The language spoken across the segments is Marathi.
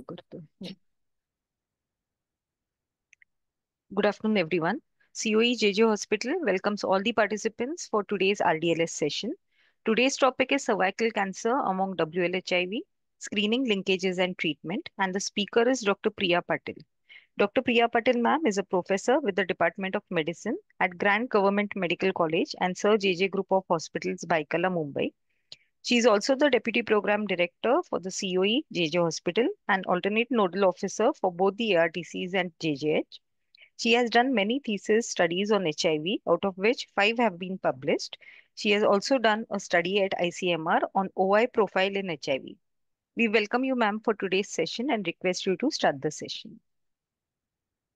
करतो. Good afternoon, everyone. COE JJ Hospital welcomes all the participants for today's RDLS session. Today's topic is cervical cancer among WLHIV, screening, linkages, and treatment. And the speaker is Dr. Priya Patil. Dr. Priya Patil, ma'am, is a professor with the Department of Medicine at Grand Government Medical College and Sir JJ Group of Hospitals, Baikala, Mumbai. She is also the Deputy Program Director for the COE JJ Hospital and alternate nodal officer for both the ARTCs and JJH. She has done many thesis studies on HIV, out of which 5 have been published. She has also done a study at ICMR on OI profile in HIV. We welcome you, ma'am, for today's session and request you to start the session.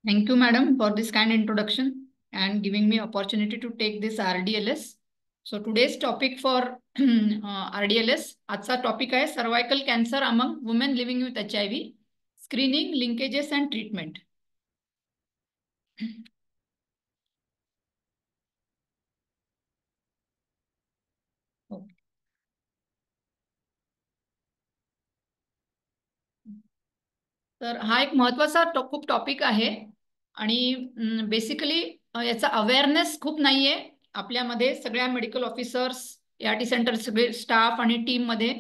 Thank you, madam, for this kind introduction and giving me opportunity to take this RDLS. So today's topic for RDLS, आजचा topic आहे cervical cancer among women living with HIV, screening, linkages and treatment. Okay. तर हा एक महत्त्वाचा खूप टॉपिक आहे आणि बेसिकली याचा अवेअरनेस खूप नाहीये आपल्यामध्ये सगळ्या मेडिकल ऑफिसर्स ART सेंटर सगळे स्टाफ आणि टीम मध्ये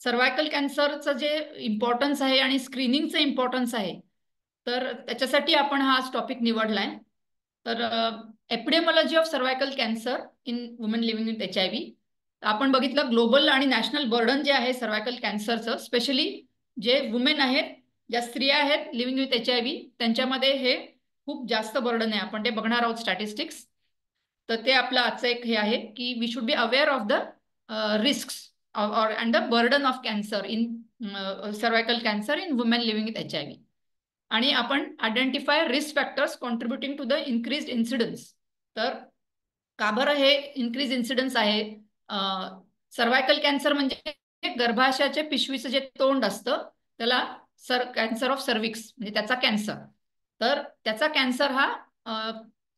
सर्वायकल कॅन्सरचं जे इम्पॉर्टन्स आहे आणि स्क्रीनिंगचं इम्पॉर्टन्स आहे तर त्याच्यासाठी आपण हा टॉपिक निवडलाय. तर epidemiology of cervical cancer in women living with HIV आपण बघितलं ग्लोबल आणि नॅशनल बर्डन जे आहे सर्वायकल कॅन्सरचं स्पेशली जे वुमेन आहेत ज्या स्त्रिया आहेत लिव्हिंग विथ HIV त्यांच्यामध्ये हे खूप जास्त बर्डन आहे. आपण ते बघणार आहोत स्टॅटिस्टिक्स. तर ते आपलं आजचं एक हे आहे की we should be aware of the risks और and the burden of cancer in cervical cancer in women living with HIV आणि आपण identify risk factors contributing to the increase incidence. तर का बरं हे इन्क्रीज इन्सिडन्स आहे? सर्वायकल कॅन्सर म्हणजे गर्भाशयाचे पिशवीचं जे तोंड असतं त्याला कॅन्सर ऑफ सर्विक्स म्हणजे त्याचा कॅन्सर. तर त्याचा कॅन्सर हा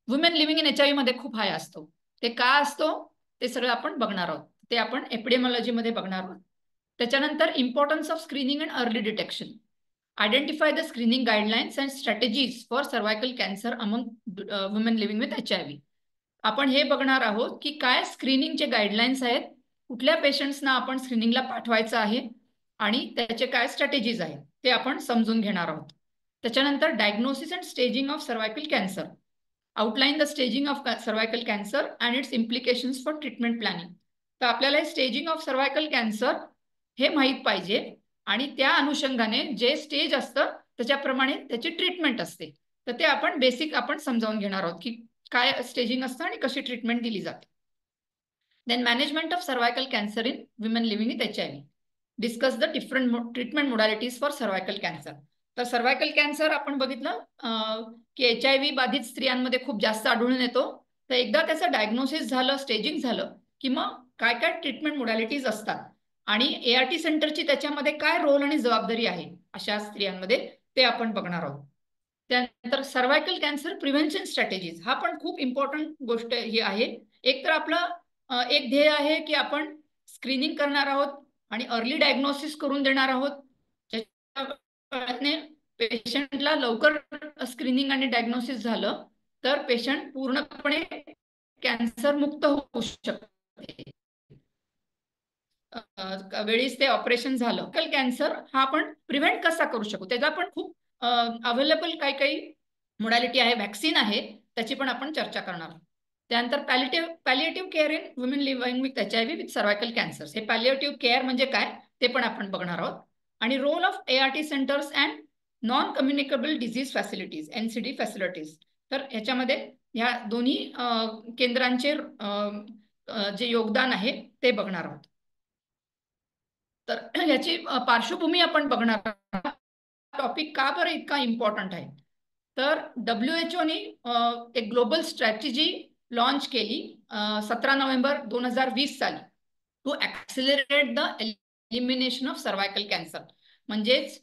वुमेन लिव्हिंग इन HIV मध्ये खूप हाय असतो. ते का असतो ते सगळं आपण बघणार आहोत. ते आपण एपिडेमॉलॉजी मध्ये बघणार आहोत. त्याच्यानंतर importance of screening and early detection. Identify the screening guidelines and strategies for cervical cancer among women living with HIV. आपण हे बघणार आहोत की काय स्क्रीनिंगचे गाईडलाईन्स आहेत, कुठल्या पेशंट्सना आपण स्क्रीनिंगला पाठवायचं आहे आणि त्याचे काय स्ट्रॅटेजीज आहेत ते आपण समजून घेणार आहोत. त्याच्यानंतर diagnosis and staging of cervical cancer. Outline the staging of cervical cancer and it's implications for treatment planning. तर आपल्याला स्टेजिंग ऑफ सर्वायकल कॅन्सर हे माहीत पाहिजे आणि त्या अनुषंगाने जे स्टेज असतं त्याच्याप्रमाणे त्याची ट्रीटमेंट असते. तर ते आपण बेसिक आपण समजावून घेणार आहोत की काय स्टेजिंग असतं आणि कशी ट्रीटमेंट दिली जाते. Then management of cervical cancer in women living with HIV. Discuss the different treatment modalities for cervical cancer. तर सर्वायकल कॅन्सर आपण बघितलं की HIV बाधित स्त्रियांमध्ये खूप जास्त आढळून येतो. तर एकदा त्याचं डायग्नोसिस झालं, स्टेजिंग झालं की मग काय काय ट्रीटमेंट मोडॅलिटीज असतात आणि ART सेंटरची त्याच्यामध्ये काय रोल आणि जबाबदारी आहे अशा स्त्रियांमध्ये ते आपण बघणार आहोत. त्यानंतर सर्वायकल कॅन्सर प्रिव्हेन्शन स्ट्रॅटेजीज हा पण खूप इम्पॉर्टंट गोष्ट ही आहे. एक तर आपलं एक ध्येय आहे की आपण स्क्रीनिंग करणार आहोत आणि अर्ली डायग्नोसिस करून देणार आहोत. पेशंटला लवकर स्क्रीनिंग आणि डायग्नोसिस झालं तर पेशंट पूर्णपणे कॅन्सर मुक्त होऊ शकते. वेळीच ते ऑपरेशन झालं. कॅन्सर हा आपण प्रिव्हेंट कसा करू शकू त्याचा पण खूप अवेलेबल काही मोडॅलिटी आहे, व्हॅक्सिन आहे, त्याची पण आपण चर्चा करणार आहोत. त्यानंतर palliative care in women living with HIV with cervical cancer. हे पॅलिएटिव्ह केअर म्हणजे काय ते पण आपण बघणार आहोत. आणि role of ART centres and non communicable disease facilities NCD facilities. तर ह्याच्यामध्ये ह्या दोन्ही केंद्रांचे जे योगदान आहे ते बघणार आहोत. तर याची पार्श्वभूमी आपण बघणार आहोत. टॉपिक का बरं इतका इम्पॉर्टंट आहे? तर WHO ने एक ग्लोबल स्ट्रॅटेजी लॉन्च केली 17 नोव्हेंबर 2020 साली to accelerate the elimination of cervical cancer. म्हणजेच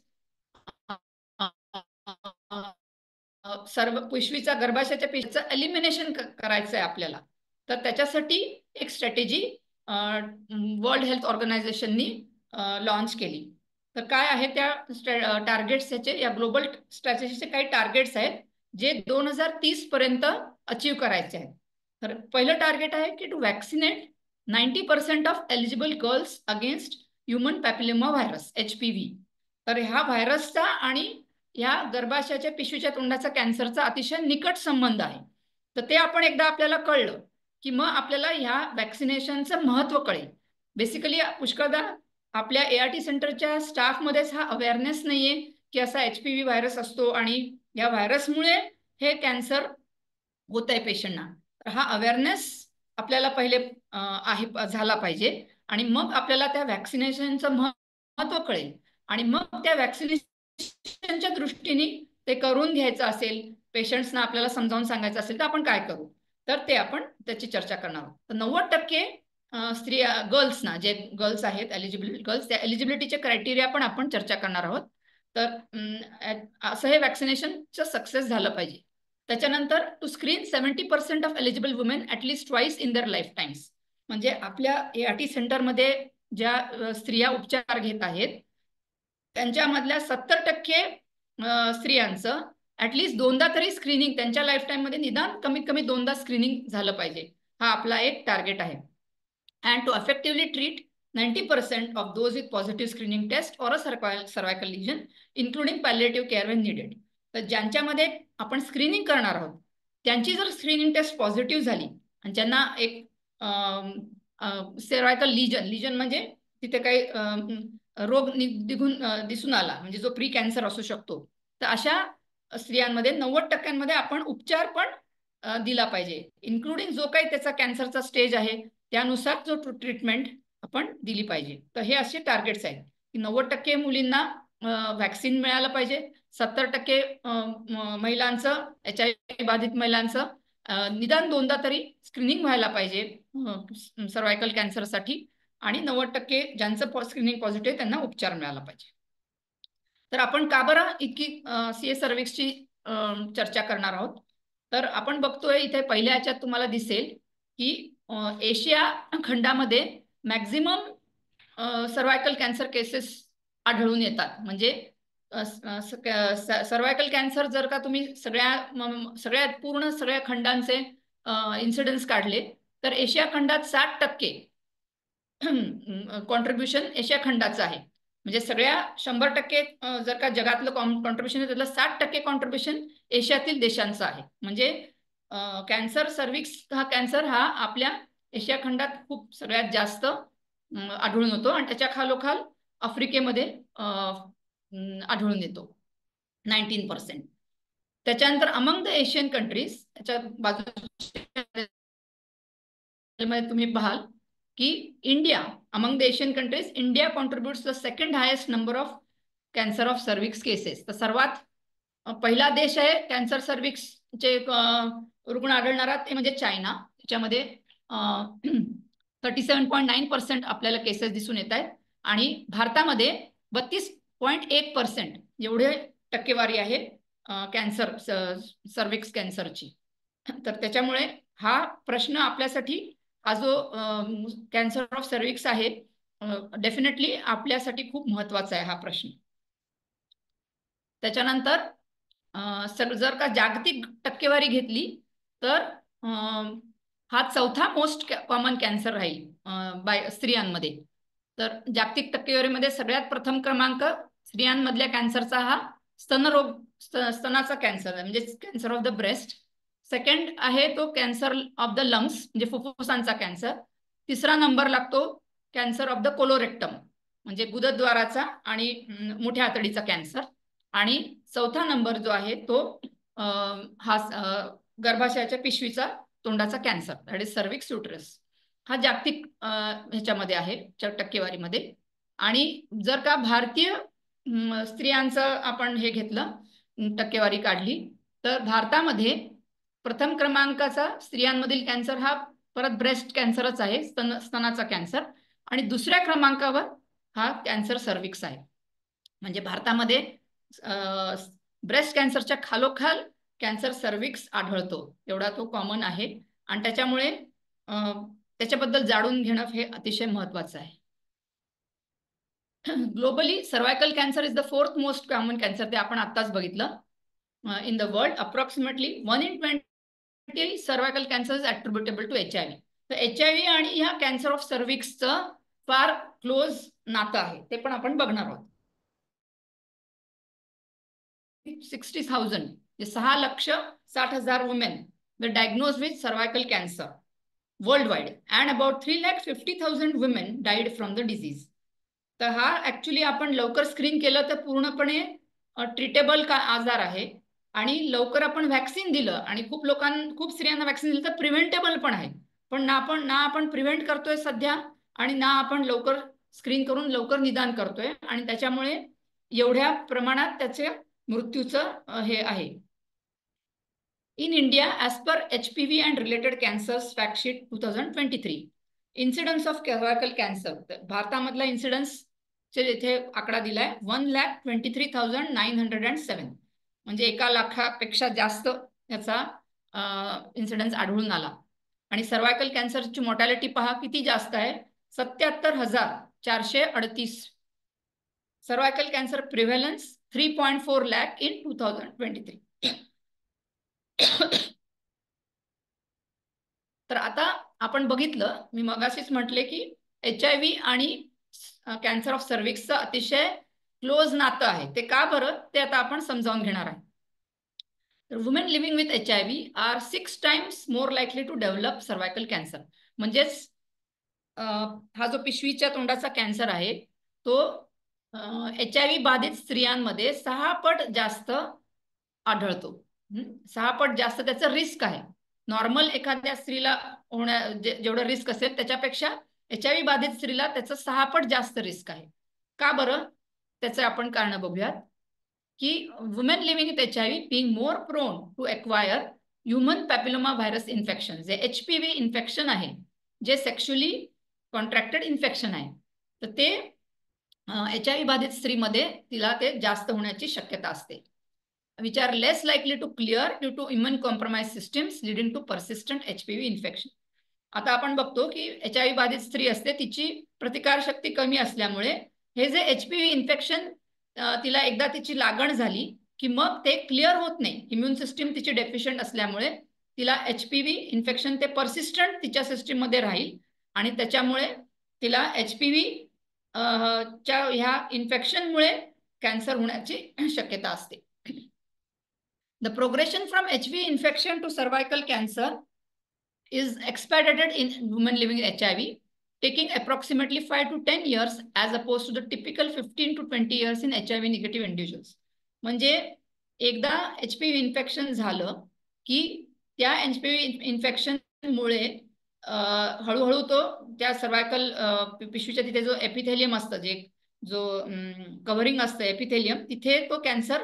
सर्व पिशवीचा गर्भाशयाच्या पिशवीचं एलिमिनेशन करायचं आहे आपल्याला. तर त्याच्यासाठी एक स्ट्रॅटेजी वर्ल्ड हेल्थ ऑर्गनायझेशननी लॉन्च केली. तर काय आहे त्या टार्गेट्स याचे, या ग्लोबल स्ट्रॅटेजीचे काही टार्गेट्स आहेत जे 2030 पर्यंत अचीव्ह करायचे आहेत. तर पहिलं टार्गेट आहे की to vaccinate 90% of eligible girls against human papilloma virus HPV. तर ह्या व्हायरसचा आणि ह्या गर्भाशयाच्या पिशवीच्या तोंडाचा कॅन्सरचा अतिशय निकट संबंध आहे. तर ते आपण एकदा आपल्याला कळलं की मग आपल्याला ह्या वॅक्सिनेशनचं महत्त्व कळेल. बेसिकली पुष्कळदा आपल्या ART सेंटरच्या स्टाफमध्येच हा अवेअरनेस नाहीये की असा HPV व्हायरस असतो आणि या व्हायरसमुळे हे कॅन्सर होत आहे पेशंटना. तर हा अवेअरनेस आपल्याला पहिले झाला पाहिजे आणि मग आपल्याला त्या वॅक्सिनेशनचं महत्त्व कळेल आणि मग त्या वॅक्सिनेशनच्या दृष्टीने ते करून घ्यायचं असेल, पेशंट्सना आपल्याला समजावून सांगायचं असेल तर आपण काय करू, तर ते आपण त्याची चर्चा करणार आहोत. तर 90% स्त्रिया, गर्ल्सना, जे गर्ल्स आहेत एलिजिबल गर्ल्स, त्या एलिजिबिलिटीचे क्रायटेरिया पण आपण चर्चा करणार आहोत. तर असं हे वॅक्सिनेशनचं सक्सेस झालं पाहिजे. त्याच्यानंतर to screen 70% of eligible women at least twice in their life times. म्हणजे आपल्या ART सेंटरमध्ये ज्या स्त्रिया उपचार घेत आहेत त्यांच्यामधल्या 70% स्त्रियांचं ॲटलिस्ट दोनदा तरी स्क्रीनिंग त्यांच्या लाईफ टाईममध्ये निदान कमीत कमी दोनदा स्क्रीनिंग झालं पाहिजे. हा आपला एक टार्गेट आहे. And to effectively treat 90% of those with positive screening test or a cervical lesion including palliative care when needed. तर ज्यांच्यामध्ये आपण स्क्रीनिंग करणार आहोत त्यांची जर स्क्रीनिंग टेस्ट पॉझिटिव्ह झाली आणि ज्यांना एक सर्वायकल लिजन म्हणजे तिथे काही रोग दिसून आला म्हणजे जो प्री कॅन्सर असू शकतो, तर अशा स्त्रियांमध्ये 90% आपण उपचार पण दिला पाहिजे, इन्क्लुडिंग जो काही त्याचा कॅन्सरचा स्टेज आहे त्यानुसार जो ट्रीटमेंट आपण दिली पाहिजे. तर हे असे टार्गेट्स आहेत की 90% मुलींना व्हॅक्सिन मिळालं पाहिजे, 70% महिलांचं, HIV बाधित महिलांचं निदान दोनदा तरी स्क्रीनिंग व्हायला पाहिजे सर्वायकल कॅन्सरसाठी आणि 90% ज्यांचं स्क्रीनिंग पॉझिटिव्ह त्यांना उपचार मिळाला पाहिजे. तर आपण का बरं इतकी CA सर्व्हिक्सची चर्चा करणार आहोत, तर आपण बघतोय इथे पहिल्या ह्याच्यात तुम्हाला दिसेल की एशिया खंडामध्ये मॅक्झिमम सर्वायकल कॅन्सर केसेस आढळून येतात. म्हणजे सर्वायकल कॅन्सर जर का तुम्ही सगळ्यात पूर्ण सगळ्या खंडांचे इन्सिडेन्स काढले तर एशिया खंडात 60% कॉन्ट्रीब्युशन एशिया खंडाचं आहे. म्हणजे सगळ्या 100% जर का जगातलं कॉन्ट्रीब्युशन आहे त्यातलं 60% कॉन्ट्रीब्युशन एशियातील देशांचं आहे. म्हणजे कॅन्सर सर्व्हिक्स हा कॅन्सर हा आपल्या एशिया खंडात खूप सगळ्यात जास्त आढळून येतो आणि त्याच्या खालोखाल आफ्रिकेमध्ये आढळून येतो 19%. त्याच्यानंतर अमंग द एशियन कंट्रीज, त्याच्या बाजूमध्ये तुम्ही पाहाल की India, among the Asian countries India contributes the second highest number of cancer of cervix cases. तर सर्वात पहिला देश आहे कॅन्सर सर्व्हिक्सचे रुग्ण आढळणारा ते म्हणजे चायना. त्याच्यामध्ये 37.9% आपल्याला केसेस दिसून येत आहेत आणि भारतामध्ये 32.1% एवढे टक्केवारी आहे कॅन्सर सर्व्हिक्स कॅन्सरची. तर त्याच्यामुळे हा प्रश्न आपल्यासाठी, हा जो कॅन्सर ऑफ सर्व्हिक्स आहे, डेफिनेटली आपल्यासाठी खूप महत्त्वाचा आहे हा प्रश्न. त्याच्यानंतर जर का जागतिक टक्केवारी घेतली तर हा चौथा मोस्ट कॉमन कॅन्सर राहील स्त्रियांमध्ये. तर जागतिक टक्केवारीमध्ये सगळ्यात प्रथम क्रमांक स्त्रियांमधल्या कॅन्सरचा हा स्तनाचा कॅन्सर आहे, म्हणजे cancer of the breast. Second आहे तो कॅन्सर ऑफ द लंग्स म्हणजे फुफ्फुसांचा कॅन्सर. तिसरा नंबर लागतो कॅन्सर ऑफ द कोलोरेक्टम म्हणजे गुदद्वाराचा आणि मोठ्या आतडीचा कॅन्सर. आणि चौथा नंबर जो आहे तो हा गर्भाशयाच्या पिशवीचा तोंडाचा कॅन्सर, दॅट इज सर्व्हिक्स युटरस. हा जागतिक ह्याच्यामध्ये आहे टक्केवारीमध्ये. आणि जर का भारतीय स्त्रियांचं आपण हे घेतलं, टक्केवारी काढली, तर भारतामध्ये प्रथम क्रमांकाचा स्त्रियांमधील कॅन्सर हा परत ब्रेस्ट कॅन्सरच आहे, स्तनाचा कॅन्सर. आणि दुसऱ्या क्रमांकावर हा कॅन्सर सर्व्हिक्स आहे. म्हणजे भारतामध्ये ब्रेस्ट कॅन्सरच्या खालोखाल कॅन्सर सर्व्हिक्स आढळतो, एवढा तो कॉमन आहे. आणि त्याच्यामुळे त्याच्याबद्दल जाणून घेणं हे अतिशय महत्त्वाचं आहे. Globally cervical cancer is the 4th most common cancer, ते आपण आत्ताच बघितलं. In the world approximately 1 in 20 cervical cancer is attributable to HIV. तर HIV आणि ह्या कॅन्सर ऑफ सर्व्हिक्सचं फार क्लोज नातं आहे, ते पण आपण बघणार आहोत. 60,000 6,60,000 women were diagnosed with cervical cancer worldwide and about 3,50,000 women died from the disease. तर हा ऍक्च्युली आपण लवकर स्क्रीन केलं तर पूर्णपणे ट्रीटेबल का आजार आहे, आणि लवकर आपण व्हॅक्सिन दिलं आणि खूप स्त्रियांना व्हॅक्सिन दिलं तर प्रिव्हेंटेबल पण आहे. पण ना आपण प्रिव्हेंट करतोय सध्या, आणि ना आपण लवकर स्क्रीन करून लवकर निदान करतोय, आणि त्याच्यामुळे एवढ्या प्रमाणात त्याचे मृत्यूचं हे आहे. In India, as per HPV and related cancers fact sheet 2023, incidence of cervical cancer, भारतामधला इन्सिडन्स इथे आकडा दिलाय 1,23,907, म्हणजे 1 लाखापेक्षा जास्त याचा इन्सिडन्स आढळून आला. आणि सर्वायकल कॅन्सरची मॉर्टॅलिटी पहा किती जास्त आहे, 77,438. Cervical cancer prevalence 3.4 lakh in 2023. तर आता आपण बघितलं, मी मगाशीच म्हटले की HIV आणि कॅन्सर ऑफ सर्व्हिक्सचं अतिशय क्लोज नातं आहे. ते का बरं, ते आता आपण समजावून घेणार आहे. तर women living with HIV are 6 times more likely to develop cervical cancer. म्हणजेच हा जो पिशवीच्या तोंडाचा कॅन्सर आहे तो HIV बाधित स्त्रियांमध्ये 6 पट जास्त आढळतो. 6 पट जास्त त्याचं रिस्क आहे. नॉर्मल एखाद्या स्त्रीला जेवढं रिस्क असेल त्याच्यापेक्षा HIV बाधित स्त्रीला त्याचं 6 पट जास्त रिस्क आहे. का बरं, त्याचं आपण कारण बघूयात. की women living with HIV being more prone to acquire human papilloma virus infection, जे HPV इन्फेक्शन आहे, जे सेक्शुअली कॉन्ट्रॅक्टेड इन्फेक्शन आहे, तर ते HIV बाधित स्त्रीमध्ये तिला ते जास्त होण्याची शक्यता असते. which are less likely to clear due to immune compromised systems leading to persistent HPV infection. आता आपण बघतो की HIV बाधित स्त्री असते, तिची प्रतिकारशक्ती कमी असल्यामुळे हे जे HPV इन्फेक्शन तिला एकदा तिची लागण झाली की मग ते क्लिअर होत नाही. इम्युन सिस्टीम तिची डेफिशियंट असल्यामुळे तिला HPV इन्फेक्शन ते पर्सिस्टंट तिच्या सिस्टीम मध्ये राहील, आणि त्याच्यामुळे तिला HPV च्या ह्या इन्फेक्शनमुळे कॅन्सर होण्याची शक्यता असते. The progression from HPV infection to cervical cancer is expedited in women living with HIV, taking approximately 5 to 10 years as opposed to the typical 15 to 20 years in HIV negative individuals. म्हणजे एकदा HPV इन्फेक्शन झालं की त्या HPV इन्फेक्शनमुळे हळूहळू तो त्या सर्वायकल पिशवीच्या तिथे जो एपिथेलियम असतं, जो कव्हरिंग असतं एपिथेलियम, तिथे तो कॅन्सर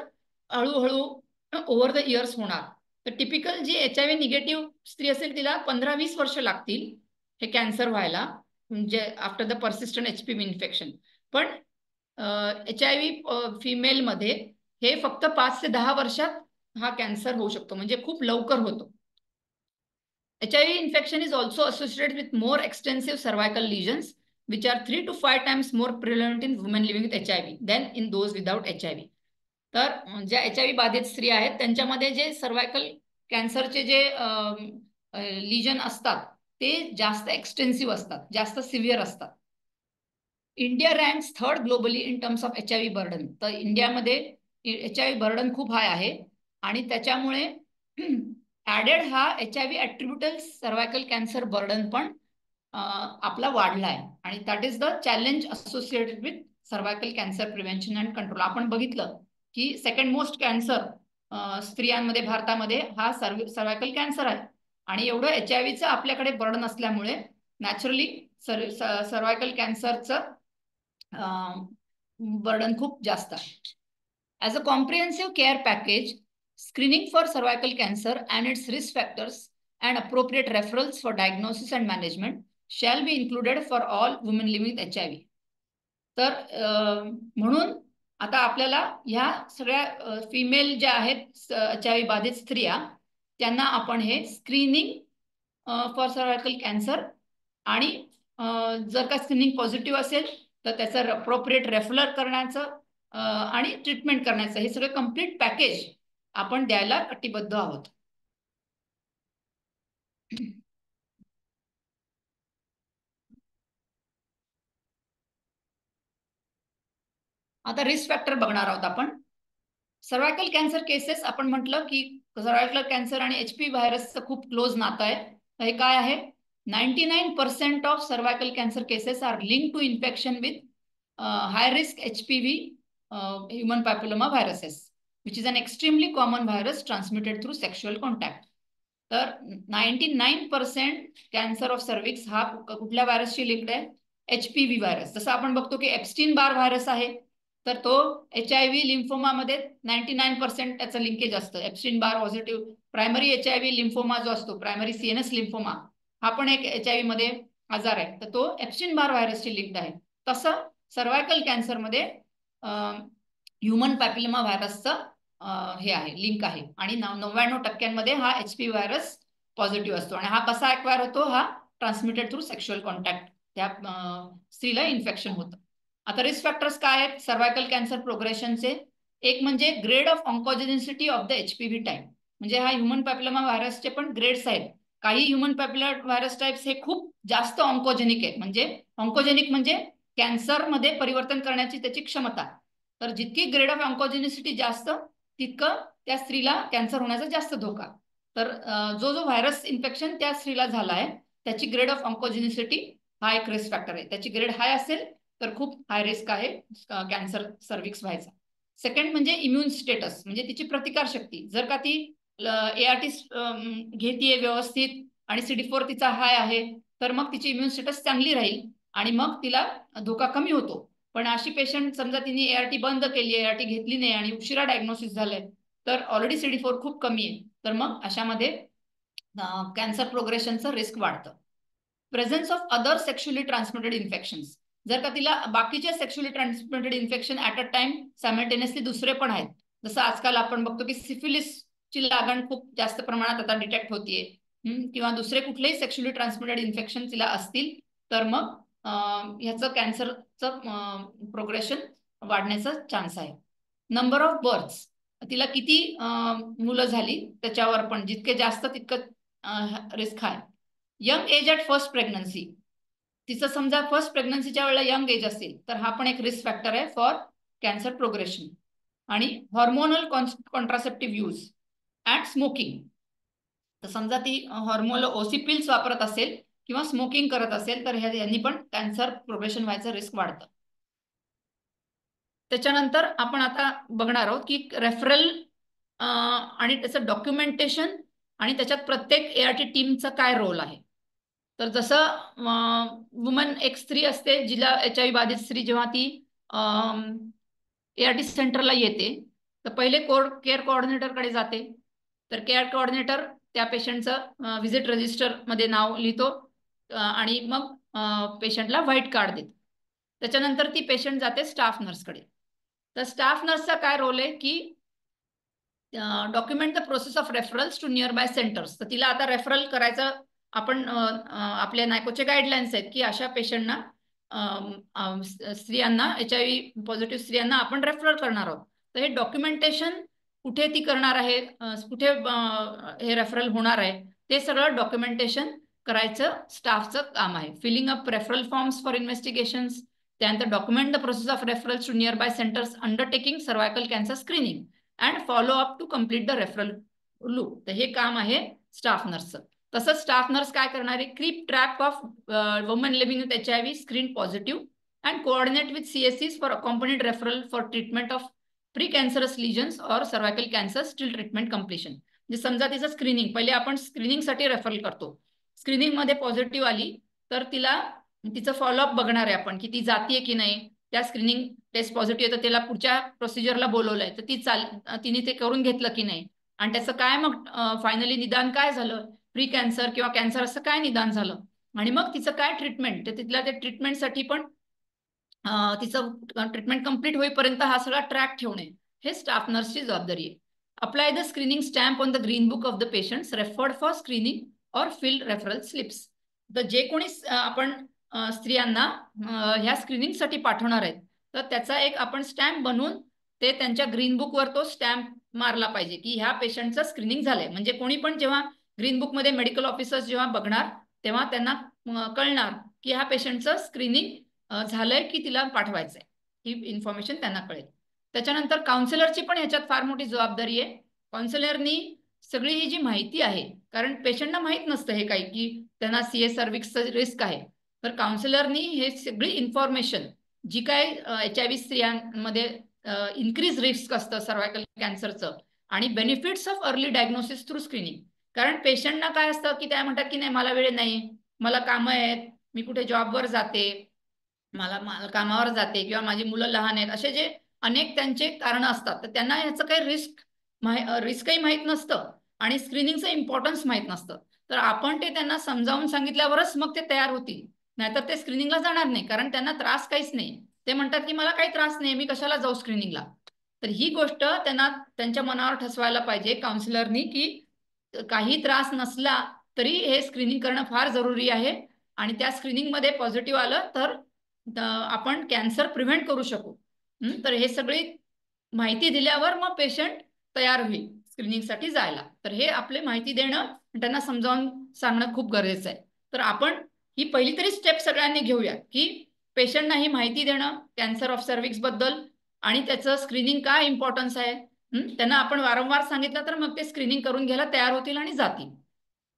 हळूहळू ओव्हर द इयर्स होणार. तर टिपिकल जी HIV निगेटिव्ह स्त्री असेल तिला 15-20 वर्ष लागतील हे कॅन्सर व्हायला, म्हणजे after the persistent HPV infection. पण HIV फिमेलमध्ये हे फक्त 5 ते 10 वर्षात हा कॅन्सर होऊ शकतो, म्हणजे खूप लवकर होतो. HIV infection is also associated with more extensive cervical lesions, which are 3 to 5 times more prevalent in women living with HIV than in those without HIV. तर ज्या HIV बाधित स्त्री आहेत त्यांच्यामध्ये जे सर्वायकल कॅन्सरचे जे लिजन असतात ते जास्त एक्सटेन्सिव्ह असतात, जास्त सिव्हिअर असतात. India ranks 3rd globally in terms of HIV burden. तर इंडियामध्ये HIV बर्डन खूप हाय आहे, आणि त्याच्यामुळे ॲडेड हा HIV ॲट्रिब्युटल सर्वायकल कॅन्सर बर्डन पण आपला वाढला आहे, आणि that is the challenge associated with cervical cancer prevention and control. आपण बघितलं की सेकंड मोस्ट कॅन्सर स्त्रियांमध्ये भारतामध्ये हा सर्वायकल कॅन्सर आहे, आणि एवढं HIVचं आपल्याकडे बर्डन असल्यामुळे नॅचरली सर्वायकल कॅन्सरचं बर्डन खूप जास्त आहे. As a comprehensive care package, screening for cervical cancer and its risk factors and appropriate referrals for diagnosis and management shall be included for all women living with HIV. तर म्हणून आता आपल्याला ह्या सगळ्या फिमेल ज्या आहेत HIV बाधित स्त्रिया, त्यांना आपण हे स्क्रीनिंग फॉर सर्वायकल कॅन्सर, आणि जर का स्क्रीनिंग पॉझिटिव्ह असेल तर त्याचं अप्रोप्रिएट रेफरल करण्याचं आणि ट्रीटमेंट करण्याचं हे सगळं कम्प्लीट पॅकेज आपण द्यायला कटिबद्ध आहोत. आता रिस्क फॅक्टर बघणार आहोत आपण. सर्वायकल कॅन्सर केसेस आपण म्हटलं की सर्वायकल कॅन्सर आणि एचपीव्ही व्हायरसचं खूप क्लोज नातं आहे. हे काय आहे? 99% of cervical cancer cases are link to infection with high risk HPV human papilloma viruses which is an extremely common virus transmitted through sexual contact. तर 99% कॅन्सर ऑफ सर्विक्स हा कुठल्या व्हायरसशी लिंक्ड आहे? HPV virus. जसं आपण बघतो की एप्स्टीन बार व्हायरस आहे, तर तो HIV लिम्फोमामध्ये 99% त्याचं लिंकेज असतं. एप्स्टीन बार पॉझिटिव्ह प्रायमरी HIV लिम्फोमा जो असतो, प्रायमरी CNS लिम्फोमा, हा पण एक HIV मध्ये आजार आहे, तर तो एप्स्टीन बार व्हायरसशी लिंक्ड आहे. तसं सर्वायकल कॅन्सरमध्ये ह्युमन पॅपिलोमा व्हायरसचं हे आहे, लिंक आहे. आणि 99% हा HPV व्हायरस पॉझिटिव्ह असतो. आणि हा कसा ऍक्वायर होतो? हा ट्रान्समिटेड थ्रू सेक्शुअल कॉन्टॅक्ट, त्या स्त्रीला इन्फेक्शन होतं. आता रिस्क फॅक्टर्स काय आहेत सर्वायकल कॅन्सर प्रोग्रेशनचे? एक म्हणजे grade of oncogenicity of the HPV type. म्हणजे हा ह्युमन पॅपिलोमा व्हायरसचे पण ग्रेड्स आहेत. काही ह्युमन पॅपिलोमा व्हायरस टाइप्स हे खूप जास्त ऑन्कोजेनिक आहेत. म्हणजे ऑन्कोजेनिक म्हणजे कॅन्सरमध्ये परिवर्तन करण्याची त्याची क्षमता. तर जितकी ग्रेड ऑफ ऑन्कोजेनिसिटी जास्त, तितकं त्या स्त्रीला कॅन्सर होण्याचा जास्त धोका. तर जो जो व्हायरस इन्फेक्शन त्या स्त्रीला झाला आहे त्याची ग्रेड ऑफ ऑन्कोजेनिसिटी हा एक रिस्क फॅक्टर आहे. त्याची ग्रेड हाय असेल तर खूप हाय रिस्क आहे कॅन्सर सर्व्हिक्स व्हायचा. सेकंड म्हणजे इम्युन स्टेटस, म्हणजे तिची प्रतिकारशक्ती. जर का ती ART घेतीये व्यवस्थित आणि CD4 तिचा हाय आहे, तर मग तिची इम्युन स्टेटस चांगली राहील आणि मग तिला धोका कमी होतो. पण अशी पेशंट समजा तिने ART बंद केली, ART घेतली नाही आणि उशिरा डायग्नोसिस झालंय, तर ऑलरेडी CD4 खूप कमी आहे, तर मग अशामध्ये कॅन्सर प्रोग्रेशनचं रिस्क वाढतं. Presence of other sexually transmitted infections. जर का तिला बाकीचे sexually transmitted infection at a time simultaneously दुसरे पण आहेत, जसं आजकाल आपण बघतो की सिफिलिसची लागण खूप जास्त प्रमाणात आता डिटेक्ट होतीये, किंवा दुसरे कुठलेही सेक्शुअली ट्रान्समिटेड इन्फेक्शन तिला असतील, तर मग ह्याचं कॅन्सरचं प्रोग्रेशन वाढण्याचा चान्स आहे. नंबर ऑफ बर्थ्स, तिला किती मुलं झाली त्याच्यावर पण, जितके जास्त तितकं रिस्क आहे. Young age at first pregnancy, तिचं समजा फर्स्ट प्रेग्नन्सीच्या वेळेला यंग एज असेल तर हा पण एक रिस्क फॅक्टर आहे फॉर कॅन्सर प्रोग्रेशन. आणि hormonal contraceptive use at smoking, तर समजा ती हॉर्मोनल OC पिल्स वापरत असेल किंवा स्मोकिंग करत असेल तर यांनी पण कॅन्सर प्रोग्रेशन व्हायचं रिस्क वाढतं. त्याच्यानंतर आपण आता बघणार आहोत की रेफरल आणि त्याचं डॉक्युमेंटेशन आणि त्याच्यात प्रत्येक ART टीमचा काय रोल आहे. तर जसं वुमन एक स्त्री असते, जिला HIV बाधित स्त्री जेव्हा ती ART सेंटरला येते, तर पहिले केअर कोऑर्डिनेटरकडे जाते. तर केअर कोऑर्डिनेटर त्या पेशंटचं व्हिजिट रजिस्टरमध्ये नाव लिहितो आणि मग पेशंटला व्हाईट कार्ड देतो. त्याच्यानंतर ती पेशंट जाते स्टाफ नर्सकडे. तर स्टाफ नर्सचा काय रोल आहे की document the process of referrals to nearby centres. तर तिला आता रेफरल करायचं, आपण आपल्या नायकोचे गाईडलाईन्स आहेत की अशा पेशंटना स्त्रियांना HIV पॉझिटिव्ह स्त्रियांना आपण रेफरल करणार आहोत. तर हे डॉक्युमेंटेशन कुठे ती करणार आहे, कुठे हे रेफरल होणार आहे, ते सगळं डॉक्युमेंटेशन करायचं स्टाफचं काम आहे. Filling up referral forms for investigations, त्यानंतर document the process of referrals to nearby centres undertaking cervical cancer screening and follow up to complete the referral loop. तर हे काम आहे स्टाफ नर्सचं. तसंच स्टाफ नर्स काय करणार आहे, keep track of women living with HIV screen positive and coordinate with CSCs for accompanied referral for treatment of pre cancerous lesions or cervical cancer still treatment completion. म्हणजे समजा तिचं स्क्रीनिंग, पहिले आपण स्क्रीनिंगसाठी रेफरल करतो, स्क्रीनिंगमध्ये पॉझिटिव्ह आली तर तिला तिचं फॉलोअप बघणार आहे आपण की ती जातीये की नाही. त्या स्क्रीनिंग टेस्ट पॉझिटिव्ह आहे तर त्याला पुढच्या प्रोसिजरला बोलवलंय, तर तिने ते करून घेतलं की नाही, आणि त्याचं काय मग फायनली निदान काय झालं, प्री कॅन्सर किंवा कॅन्सर असं काय निदान झालं, आणि मग तिचं काय ट्रीटमेंट, तर तिथल्या त्या ट्रीटमेंटसाठी पण तिचं ट्रीटमेंट कम्प्लीट होईपर्यंत हा सगळा ट्रॅक ठेवणे हे स्टाफ नर्सची जबाबदारी आहे. Apply the screening stamp on the green book of the patients referred for screening और फिल रेफरल स्लिप्स. तर जे कोणी आपण स्त्रियांना ह्या स्क्रीनिंगसाठी पाठवणार आहेत, तर त्याचा एक आपण स्टॅम्प बनवून ते त्यांच्या ग्रीन बुकवर तो स्टॅम्प मारला पाहिजे की ह्या पेशंटचं स्क्रीनिंग झालंय. म्हणजे कोणी पण जेव्हा ग्रीन बुकमध्ये मेडिकल ऑफिसर्स जेव्हा बघणार तेव्हा त्यांना कळणार की ह्या पेशंटचं स्क्रीनिंग झालंय की तिला पाठवायचंय, ही इन्फॉर्मेशन त्यांना कळेल. त्याच्यानंतर काउन्सिलरची पण ह्याच्यात फार मोठी जबाबदारी आहे. काउन्सिलरनी सगळी ही जी माहिती आहे, कारण पेशंटना माहीत नसतं हे काही की त्यांना सीए सर्व्हिक्सचं रिस्क आहे, तर काउन्सिलरनी हे सगळी इन्फॉर्मेशन जी काय HIV स्त्रियांमध्ये इन्क्रीज रिस्क असतं सर्वायकल कॅन्सरचं आणि benefits of early diagnosis through screening. कारण पेशंटना काय असतं की त्या म्हणतात की नाही मला वेळ नाही, मला कामं आहेत, मी कुठे जॉबवर जाते, मला कामावर जाते किंवा माझी मुलं लहान आहेत, असे जे अनेक त्यांचे कारण असतात, तर त्यांना ह्याचं काही रिस्कही माहीत नसतं आणि स्क्रीनिंगचं इम्पॉर्टन्स माहीत नसतं. तर आपण ते त्यांना समजावून सांगितल्यावरच मग ते तयार होतील, नाहीतर ते स्क्रीनिंगला जाणार नाही, कारण त्यांना त्रास काहीच नाही. ते म्हणतात की मला काही त्रास नाही, मी कशाला जाऊ स्क्रीनिंगला. तर ही गोष्ट त्यांना त्यांच्या मनावर ठसवायला पाहिजे काउन्सिलरनी की काही त्रास नसला तरी हे स्क्रीनिंग करणं फार जरुरी आहे आणि त्या स्क्रीनिंगमध्ये पॉझिटिव्ह आलं तर आपण कॅन्सर प्रिव्हेंट करू शकू. तर हे सगळी माहिती दिल्यावर मग पेशंट तयार होईल स्क्रीनिंगसाठी जायला. तर हे आपले माहिती देणं त्यांना समजावून सांगणं खूप गरजेचं आहे. तर आपण ही पहिली तरी स्टेप सगळ्यांनी घेऊया की पेशंटना ही माहिती देणं कॅन्सर ऑफ सर्व्हिक्स बद्दल आणि त्याचं स्क्रीनिंग का इम्पॉर्टन्स आहे. त्यांना आपण वारंवार सांगितलं तर मग ते स्क्रीनिंग करून घ्यायला तयार होतील आणि जातील.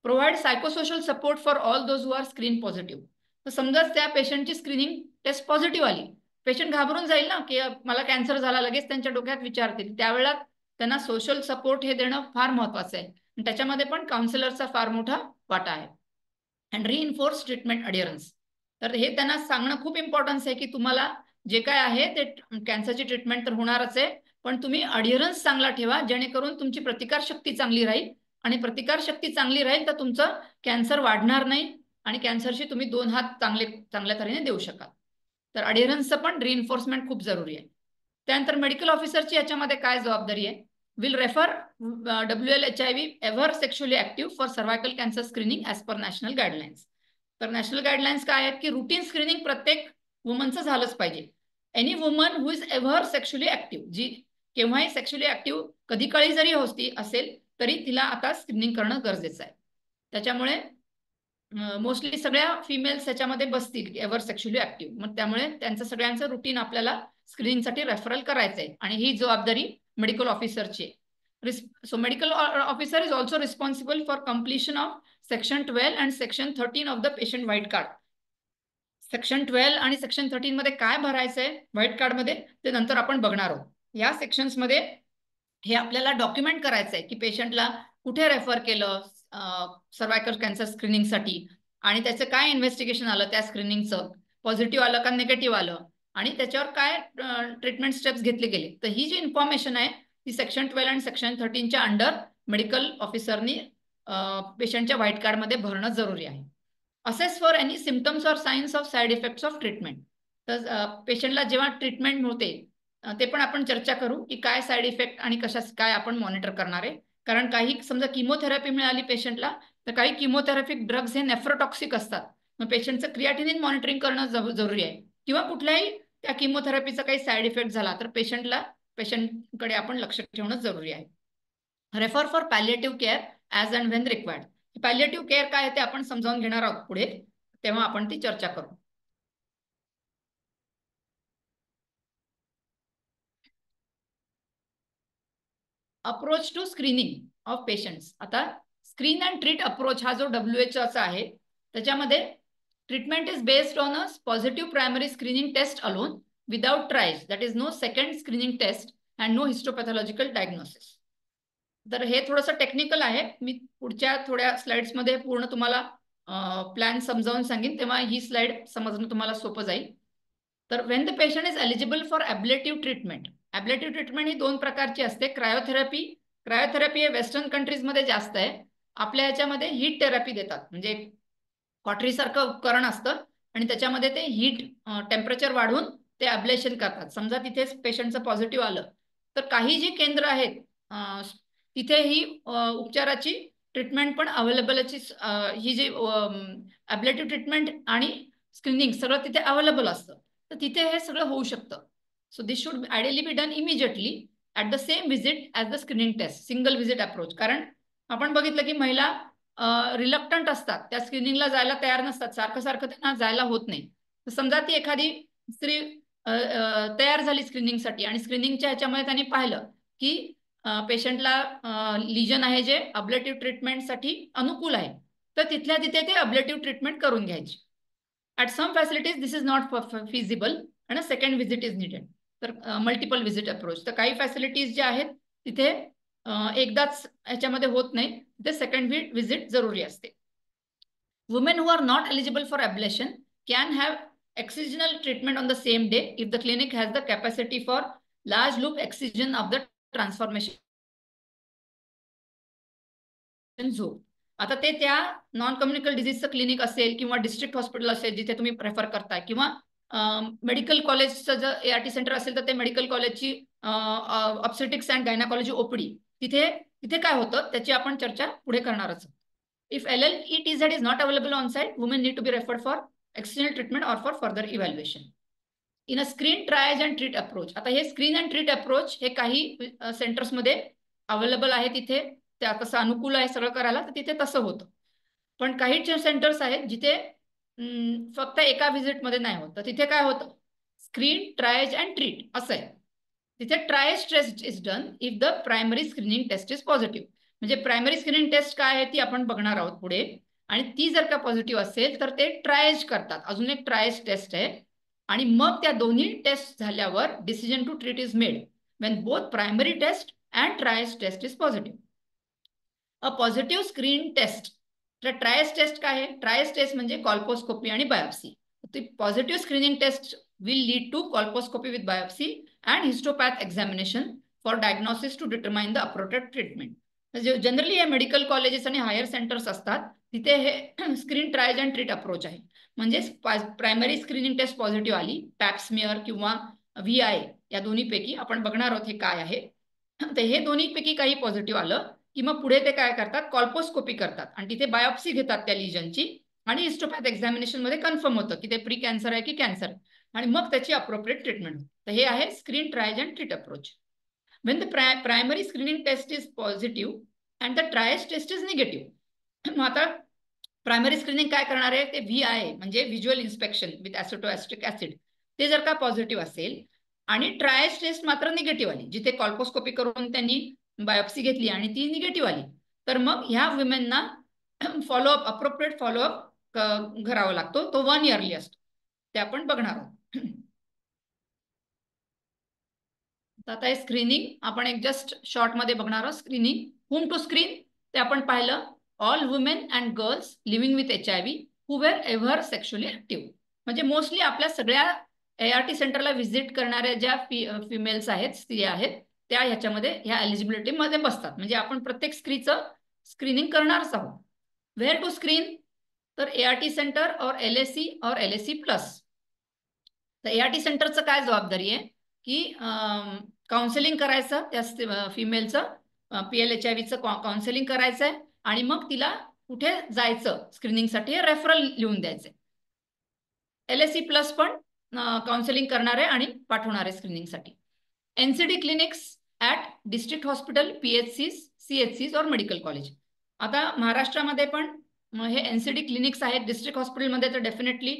Provide psychosocial support for all those who are screen positive. तर समजाच त्या पेशंटची स्क्रीनिंग टेस्ट पॉझिटिव्ह आली, पेशंट घाबरून जाईल ना की मला कॅन्सर झाला, लगेच त्यांच्या डोक्यात विचारतील. त्यावेळेला त्यांना सोशल सपोर्ट हे देणं फार महत्वाचं आहे. त्याच्यामध्ये पण काउन्सिलरचा फार मोठा वाटा आहे. And reinforce treatment adherence. तर हे त्यांना सांगणं खूप इम्पॉर्टन्स आहे की तुम्हाला जे काय आहे ते कॅन्सरची ट्रीटमेंट तर होणारच आहे, पण तुम्ही अडिअरन्स चांगला ठेवा जेणेकरून तुमची प्रतिकारशक्ती चांगली राहील आणि प्रतिकारशक्ती चांगली राहील तर तुमचं कॅन्सर वाढणार नाही आणि कॅन्सरशी तुम्ही 2 हात चांगल्या तऱ्हेने देऊ शकाल. तर अडिअरन्सचं पण रिइन्फोर्समेंट खूप जरुरी आहे. त्यानंतर मेडिकल ऑफिसरची याच्यामध्ये काय जबाबदारी आहे. Will refer WLHIV ever sexually active for cervical cancer screening as per national guidelines. तर नॅशनल गाईडलाईन्स काय आहेत की रुटीन स्क्रीनिंग प्रत्येक वुमनचं झालंच पाहिजे. Any woman who is ever sexually active, जी केव्हाही सेक्शुअली ऍक्टिव्ह कधी काळी जरी होती असेल तरी तिला आता स्क्रीनिंग करणं गरजेचं आहे. त्याच्यामुळे मोस्टली सगळ्या फिमेल्स ह्याच्यामध्ये बसतील एव्हर सेक्शुअली ऍक्टिव्ह, मग त्यामुळे त्यांचं सगळ्यांचं रुटीन आपल्याला स्क्रीनिंगसाठी रेफरल करायचं आहे आणि ही जबाबदारी मेडिकल ऑफिसरची आहे. So medical officer is also responsible for completion of section 12 and section 13 of the patient white card. Section 12 आणि सेक्शन 13 मध्ये काय भरायचंय व्हाईट कार्डमध्ये ते नंतर आपण बघणार आहोत. या सेक्शन्समध्ये हे आपल्याला डॉक्युमेंट करायचं आहे की पेशंटला कुठे रेफर केलं सर्वायकल कॅन्सर स्क्रीनिंगसाठी आणि त्याचं काय इन्व्हेस्टिगेशन आलं, त्या स्क्रीनिंगचं पॉझिटिव्ह आलं का निगेटिव्ह आलं आणि त्याच्यावर काय ट्रीटमेंट स्टेप्स घेतले गेले. तर ही जी इन्फॉर्मेशन आहे ती सेक्शन 12 आणि सेक्शन 13च्या अंडर मेडिकल ऑफिसरनी पेशंटच्या व्हाईट कार्डमध्ये भरणं जरुरी आहे. Assess for any symptoms or science of side effects of treatment. तर पेशंटला जेव्हा ट्रीटमेंट होते ते पण आपण चर्चा करू की काय साईड इफेक्ट आणि कशा काय आपण मॉनिटर करणार आहे. कारण काही समजा किमोथेरपी मिळाली पेशंटला तर काही किमोथेरपिक ड्रग्ज हे नेफ्रोटॉक्सिक असतात, मग पेशंटचं क्रिएटिनिन मॉनिटरिंग करणं जरुरी आहे. किंवा कुठल्याही त्या किमोथेरपीचा काही साईड इफेक्ट झाला तर पेशंटकडे आपण लक्ष ठेवणं जरुरी आहे. Refer for palliative care as and when required. Palliative care काय आहे ते आपण समजावून घेणार आहोत पुढे, तेव्हा आपण ती चर्चा करू. Approach to screening of patients. आता स्क्रीन अँड ट्रीट अप्रोच हा जो WHO आहे त्याच्यामध्ये treatment is based on a positive primary screening test alone without trials, that is no second screening test and no histopathological diagnosis. तर हे थोडंसं टेक्निकल आहे, मी पुढच्या थोड्या स्लाइड्समध्ये पूर्ण तुम्हाला प्लॅन समजावून सांगेन, तेव्हा ही स्लाइड समजणं तुम्हाला सोपं जाईल. तर when the patient is eligible for ablative treatment. Ablative treatment ही 2 प्रकारची असते. क्रायोथेरपी हे वेस्टर्न कंट्रीजमध्ये जास्त आहे. आपल्या ह्याच्यामध्ये हीट थेरपी देतात, म्हणजे कॉटरीसारखं उपकरण असतं आणि त्याच्यामध्ये ते हीट टेम्परेचर वाढवून ते ॲब्लेशन करतात. समजा तिथेच पेशंटचं पॉझिटिव्ह आलं तर काही जी केंद्र आहेत तिथे ही उपचाराची ट्रीटमेंट पण अवेलेबल ही जी ॲब्लेटिव्ह ट्रीटमेंट आणि स्क्रीनिंग सगळं तिथे अवेलेबल असतं, तर तिथे हे सगळं होऊ शकतं. So this should ideally be done immediately at the same visit as the screening test, single visit approach. कारण आपण बघितलं की महिला रिलक्टंट असतात, त्या स्क्रीनिंगला जायला तयार नसतात, सारखं सारखं त्यांना जायला होत नाही. तर समजा ती एखादी स्त्री तयार झाली स्क्रीनिंगसाठी आणि स्क्रीनिंगच्या ह्याच्यामध्ये त्यांनी पाहिलं की पेशंटला लिजन आहे जे अब्लेटिव्ह ट्रीटमेंटसाठी अनुकूल आहे, तर तिथल्या तिथे ते अब्लेटिव्ह ट्रीटमेंट करून घ्यायची. At some facilities this is not feasible आणि सेकंड व्हिजिट इज निडेड. तर मल्टिपल व्हिजिट अप्रोच. तर काही फॅसिलिटीज ज्या आहेत तिथे एकदाच ह्याच्यामध्ये होत नाही, तिथे सेकंड व्हिजिट जरुरी असते. Women who are not eligible for ablation can have excisional treatment on the same day if the clinic has the capacity for large loop excision of the transformation zone. आता ते त्या नॉन कम्युनिकल डिझीजचं क्लिनिक असेल किंवा डिस्ट्रिक्ट हॉस्पिटल असेल जिथे तुम्ही प्रेफर करताय, किंवा मेडिकल कॉलेजचं जर ART सेंटर असेल तर ते मेडिकल कॉलेजची ऑब्स्टेटिक्स अँड गायनाकॉलॉजी ओपीडी, तिथे तिथे काय होतं त्याची आपण चर्चा पुढे करणारच. If LLETZ is not available on site, women need to be referred for external treatment or for further evaluation. In a screen triage and treat approach. आता हे स्क्रीन अँड ट्रीट अप्रोच हे काही सेंटर्समध्ये अवेलेबल आहे, तिथे त्या तसं अनुकूल आहे सगळं करायला, तर तिथे तसं होतं. पण काही सेंटर्स आहेत जिथे फक्त एका व्हिजिटमध्ये नाही होत, तर तिथे काय होतं, स्क्रीन ट्रायज अँड ट्रीट असं आहे. तिथे triage test is done if the primary screening test is positive. म्हणजे प्रायमरी स्क्रीनिंग टेस्ट काय आहे ती आपण बघणार आहोत पुढे, आणि ती जर का पॉझिटिव्ह असेल तर ते ट्रायज करतात. अजून एक ट्रायज टेस्ट आहे, आणि मग त्या दोन्ही टेस्ट झाल्यावर decision to treat is made when both primary test and triage test is positive. A positive screen test. तर ट्रायस टेस्ट काय आहे, ट्रायस टेस्ट म्हणजे कॉल्पोस्कोपी आणि biopsy. Positive screening test will lead to colposcopy with biopsy and histopath examination for diagnosis to determine the appropriate treatment. Generally हे मेडिकल कॉलेजेस आणि हायर सेंटर्स असतात तिथे हे screen triage and treat approach आहे. म्हणजे प्रायमरी स्क्रीनिंग टेस्ट पॉझिटिव्ह आली, पॅप्समियर किंवा VI या दोन्हीपैकी आपण बघणार आहोत हे काय आहे. तर हे दोन्हीपैकी काही पॉझिटिव्ह आलं की मग पुढे ते काय करतात, कॉल्पोस्कोपी करतात आणि तिथे बायोप्सी घेतात त्या लिजनची, आणि हिस्टोपॅथ एक्झामिनेशन मध्ये कन्फर्म होतं की ते प्री कॅन्सर आहे की कॅन्सर, आणि मग त्याची अप्रोप्रिएट ट्रीटमेंट. तर हे आहे screen triage and treat approach. when the primary screening test is positive and the triage test is negative. मग आता प्रायमरी स्क्रीनिंग काय करणार आहे ते VI म्हणजे व्हिज्युअल इन्स्पेक्शन विथ ॲसिटोएस्ट्रिक ऍसिड, ते जर का पॉझिटिव्ह असेल आणि ट्रायज टेस्ट मात्र निगेटिव्ह आली, जिथे कॉल्पोस्कोपी करून त्यांनी बायोप्सी घेतली आणि ती निगेटिव्ह आली, तर मग ह्या वुमेनना फॉलोअप, अप्रोप्रिएट फॉलोअप करावा लागतो. तो 1 इयरली असतो, ते आपण बघणार आहोत. आता हे स्क्रीनिंग आपण एक जस्ट शॉर्टमध्ये बघणार आहोत. स्क्रीनिंग, हुम टू स्क्रीन, ते आपण पाहिलं. All women and girls living with HIV who where ever sexually active. म्हणजे मोस्टली आपल्या सगळ्या ART सेंटरला व्हिजिट करणाऱ्या ज्या फिमेल्स आहेत, स्त्रिया आहेत, त्या ह्याच्यामध्ये ह्या एलिजिबिलिटीमध्ये बसतात. म्हणजे आपण प्रत्येक स्त्रीचं स्क्रीनिंग करणारच आहोत. वेअर टू स्क्रीन, तर ART सेंटर और LAC और LAC प्लस. तर ART सेंटरचं काय जबाबदारी आहे की काउन्सिलिंग करायचं त्या फिमेलचं, PLHIVचं काउन्सिलिंग करायचं आहे, आणि मग तिला कुठे जायचं स्क्रीनिंगसाठी रेफरल लिहून द्यायचं. LAC प्लस पण काउन्सिलिंग करणार आहे आणि पाठवणार आहे स्क्रीनिंगसाठी. NCD clinics at district hospital, PHCs, CHCs और मेडिकल कॉलेज. आता महाराष्ट्रामध्ये पण हे NCD क्लिनिक्स आहेत. डिस्ट्रिक्ट हॉस्पिटलमध्ये तर डेफिनेटली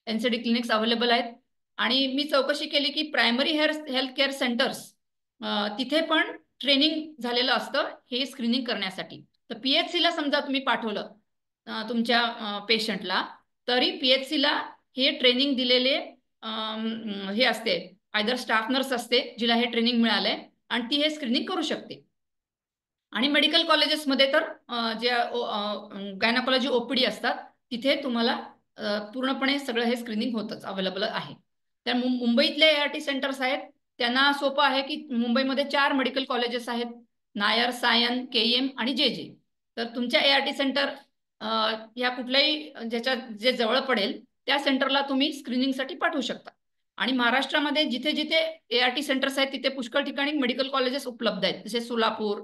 NCD क्लिनिक्स अवेलेबल आहेत. आणि मी चौकशी केली की प्रायमरी हेल्थ केअर सेंटर्स तिथे पण ट्रेनिंग झालेलं असतं हे स्क्रीनिंग करण्यासाठी. तर PHCला समजा तुम्ही पाठवलं तुमच्या पेशंटला, तरी PHCला हे ट्रेनिंग दिलेले हे असते, आयदर स्टाफ नर्स असते जिला हे ट्रेनिंग मिळालंय, आणि ती हे स्क्रीनिंग करू शकते. आणि मेडिकल कॉलेजेसमध्ये तर जे गायनाकॉलॉजी OPD असतात तिथे तुम्हाला पूर्णपणे सगळं हे स्क्रीनिंग होतच अवेलेबल आहे. तर मुंबईतले ART सेंटर्स आहेत त्यांना सोपं आहे की मुंबईमध्ये 4 मेडिकल कॉलेजेस आहेत, नायर, सायन, KEM आणि JJ. तर तुमच्या ART सेंटर या कुठल्याही ज्याच्या जे जवळ पडेल त्या सेंटरला तुम्ही स्क्रीनिंगसाठी पाठवू शकता. आणि महाराष्ट्रामध्ये जिथे जिथे ART सेंटर्स आहेत तिथे पुष्कळ ठिकाणी मेडिकल कॉलेजेस उपलब्ध आहेत, जसे सोलापूर,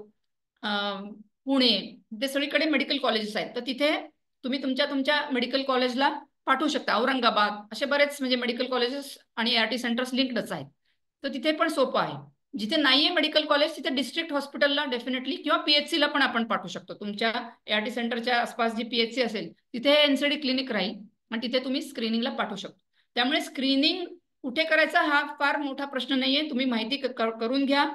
पुणे, ते सगळीकडे मेडिकल कॉलेजेस आहेत. तर तिथे तुम्ही तुमच्या मेडिकल कॉलेजला पाठवू शकता. औरंगाबाद असे बरेच म्हणजे मेडिकल कॉलेजेस आणि ART सेंटर्स लिंक्डच आहेत. तर तिथे पण सोपं आहे. जिथे नाहीये मेडिकल कॉलेज तिथे डिस्ट्रिक्ट हॉस्पिटलला डेफिनेटली किंवा PHC ला पण आपण पाठवू शकतो. तुमच्या ART सेंटरच्या आसपास जी PHC असेल तिथे NCD क्लिनिक राहील आणि तिथे तुम्ही स्क्रीनिंगला पाठवू शकतो. त्यामुळे स्क्रीनिंग कुठे करायचा हा फार मोठा प्रश्न नाहीये. तुम्ही माहिती करून घ्या.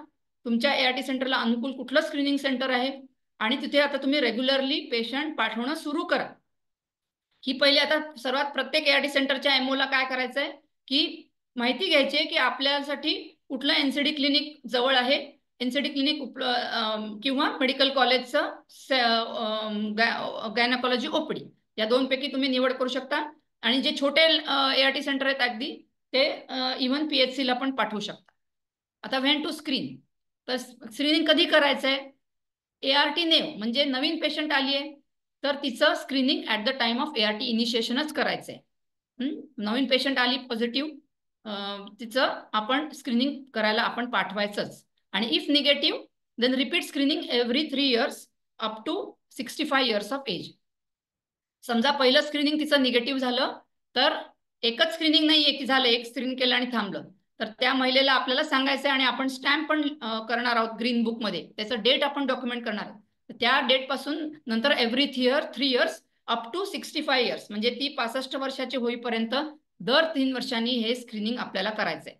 तुमच्या ART सेंटरला अनुकूल कुठलं स्क्रीनिंग सेंटर आहे आणि तिथे आता तुम्ही रेग्युलरली पेशंट पाठवणं सुरू करा. ही पहिले आता सर्वात प्रत्येक ART सेंटरच्या MO ला काय करायचंय की माहिती घ्यायची आहे की आपल्यासाठी कुठलं NCD क्लिनिक जवळ आहे. NCD क्लिनिक किंवा मेडिकल कॉलेजचं गायनाकॉलॉजी OPD या दोनपैकी तुम्ही निवड करू शकता. आणि जे छोटे ART सेंटर आहेत अगदी ते इव्हन PHC ला पण पाठवू शकता. आता व्हेन टू स्क्रीन, तर स्क्रीनिंग कधी करायचंय? ART नेव म्हणजे नवीन पेशंट आली आहे तर तिचं screening at the time of ART इनिशिएशनच करायचंय. नवीन पेशंट आली पॉझिटिव्ह, तिचं आपण स्क्रीनिंग करायला आपण पाठवायचंच. आणि if negative then repeat screening every 3 years up to 65 years of age. समजा पहिलं स्क्रीनिंग तिचं निगेटिव्ह झालं तर एकच स्क्रीनिंग नाहीये की झालं एक स्क्रीनिंग केलं आणि थांबलं. तर त्या महिलेला आपल्याला सांगायचं आणि आपण स्टॅम्प पण करणार आहोत ग्रीन बुक मध्ये. त्याचं डेट आपण डॉक्युमेंट करणार आहोत. त्या डेट पासून नंतर every 3 years up to 65 years म्हणजे ती 65 वर्षाची होईपर्यंत दर 3 वर्षांनी हे स्क्रीनिंग आपल्याला करायचंय.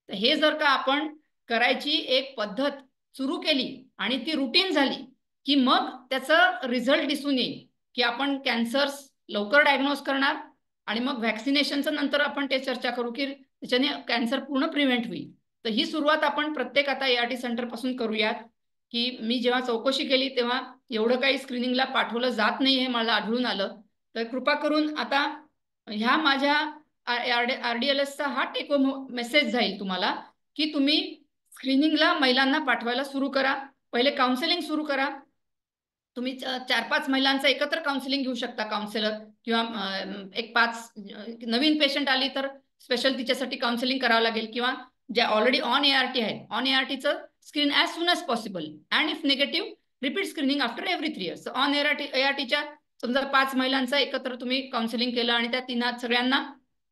तर हे जर का आपण करायची एक पद्धत सुरू केली आणि ती रुटीन झाली की मग त्याचा रिझल्ट दिसून येईल की आपण कॅन्सर्स लवकर डायग्नोज करणार आणि मग व्हॅक्सिनेशनचं नंतर आपण ते चर्चा करू की त्याच्याने कॅन्सर पूर्ण प्रिव्हेंट होईल. तर ही सुरुवात आपण प्रत्येक आता ART सेंटर पासून करूयात. की मी जेव्हा चौकशी केली तेव्हा एवढं काही स्क्रीनिंगला पाठवलं जात नाही हे मला आढळून आलं. तर कृपा करून आता ह्या माझ्या RDLSचा हा टेक होम मेसेज जाईल तुम्हाला की तुम्ही स्क्रीनिंगला महिलांना पाठवायला सुरू करा. पहिले काउन्सिलिंग सुरू करा. तुम्ही 4-5 महिलांचं एकत्र काउन्सिलिंग घेऊ शकता. काउन्सिलर किंवा एक 5 नवीन पेशंट आली तर स्पेशल तिच्यासाठी काउन्सिलिंग करावं लागेल किंवा ज्या ऑलरेडी ऑन ART आहेत ऑन ARTचं screen as soon as possible and if negative repeat screening after every 3 years. On ARTच्या समजा 5 महिलांचं एकत्र तुम्ही काउन्सिलिंग केलं आणि त्या 3 सगळ्यांना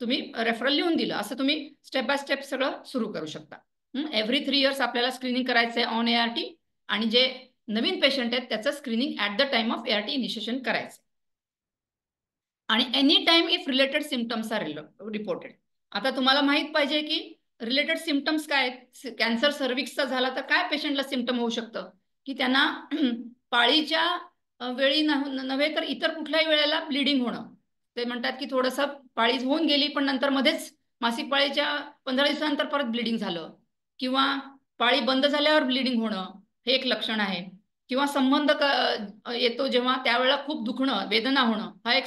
तुम्ही रेफरल लिहून दिलं असं तुम्ही स्टेप बाय स्टेप सगळं सुरू करू शकता. एव्हरी 3 इयर्स आपल्याला स्क्रीनिंग करायचं आहे ऑन ART आणि जे नवीन पेशंट आहेत त्याचं screening at the time of ART initiation करायचं. आणि any time if related symptoms are reported. आता तुम्हाला माहित पाहिजे की रिलेटेड सिम्पटम्स काय आहेत. कॅन्सर सर्व्हिक्सचा झाला तर काय पेशंटला सिम्पटम होऊ शकतं की त्यांना पाळीच्या वेळी नव्हे तर इतर कुठल्याही वेळेला ब्लिडिंग होणं. ते म्हणतात की थोडंसं पाळी होऊन गेली पण नंतर मध्येच मासिक पाळीच्या 15 दिवसानंतर परत ब्लिडिंग झालं किंवा पाळी बंद झाल्यावर ब्लिडिंग होणं हे एक लक्षण आहे. किंवा संबंध येतो जेव्हा त्यावेळेला खूप दुखणं वेदना होणं हा एक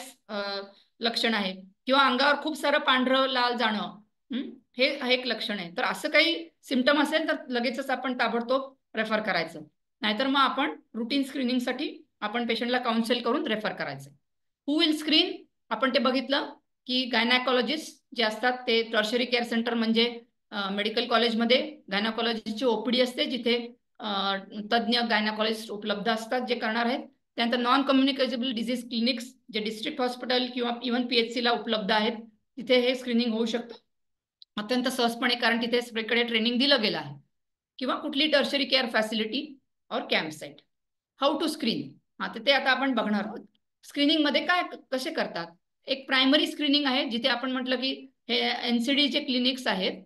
लक्षण आहे. किंवा अंगावर खूप सारं पांढरं लाल जाणं हे एक लक्षण आहे. तर असं काही सिम्पटम असेल तर लगेचच आपण ताबडतोब रेफर करायचं. नाहीतर मग आपण रुटीन स्क्रीनिंगसाठी आपण पेशंटला काउन्सिल करून रेफर करायचं. हू विल स्क्रीन आपण ते बघितलं की गायनॅकॉलॉजिस्ट जे असतात ते टर्शरी केअर सेंटर म्हणजे मेडिकल कॉलेजमध्ये गायनॅकॉलॉजीची OPD असते जिथे तज्ञ गायनाकॉलॉजिस्ट उपलब्ध असतात जे करणार आहेत. त्यानंतर नॉन कम्युनिकेबल डिझीज क्लिनिक्स जे डिस्ट्रिक्ट हॉस्पिटल किंवा इव्हन PHC ला उपलब्ध आहेत तिथे हे स्क्रीनिंग होऊ शकतं अत्यंत सहजपणे कारण तिथे सगळीकडे ट्रेनिंग दिलं गेलं आहे. किंवा कुठली tertiary care facility or camp site. How to screen हा तर ते आता आपण बघणार आहोत. स्क्रीनिंग मध्ये काय कसे करतात. एक प्रायमरी स्क्रीनिंग आहे जिथे आपण म्हटलं की हे NCD चे क्लिनिक्स आहेत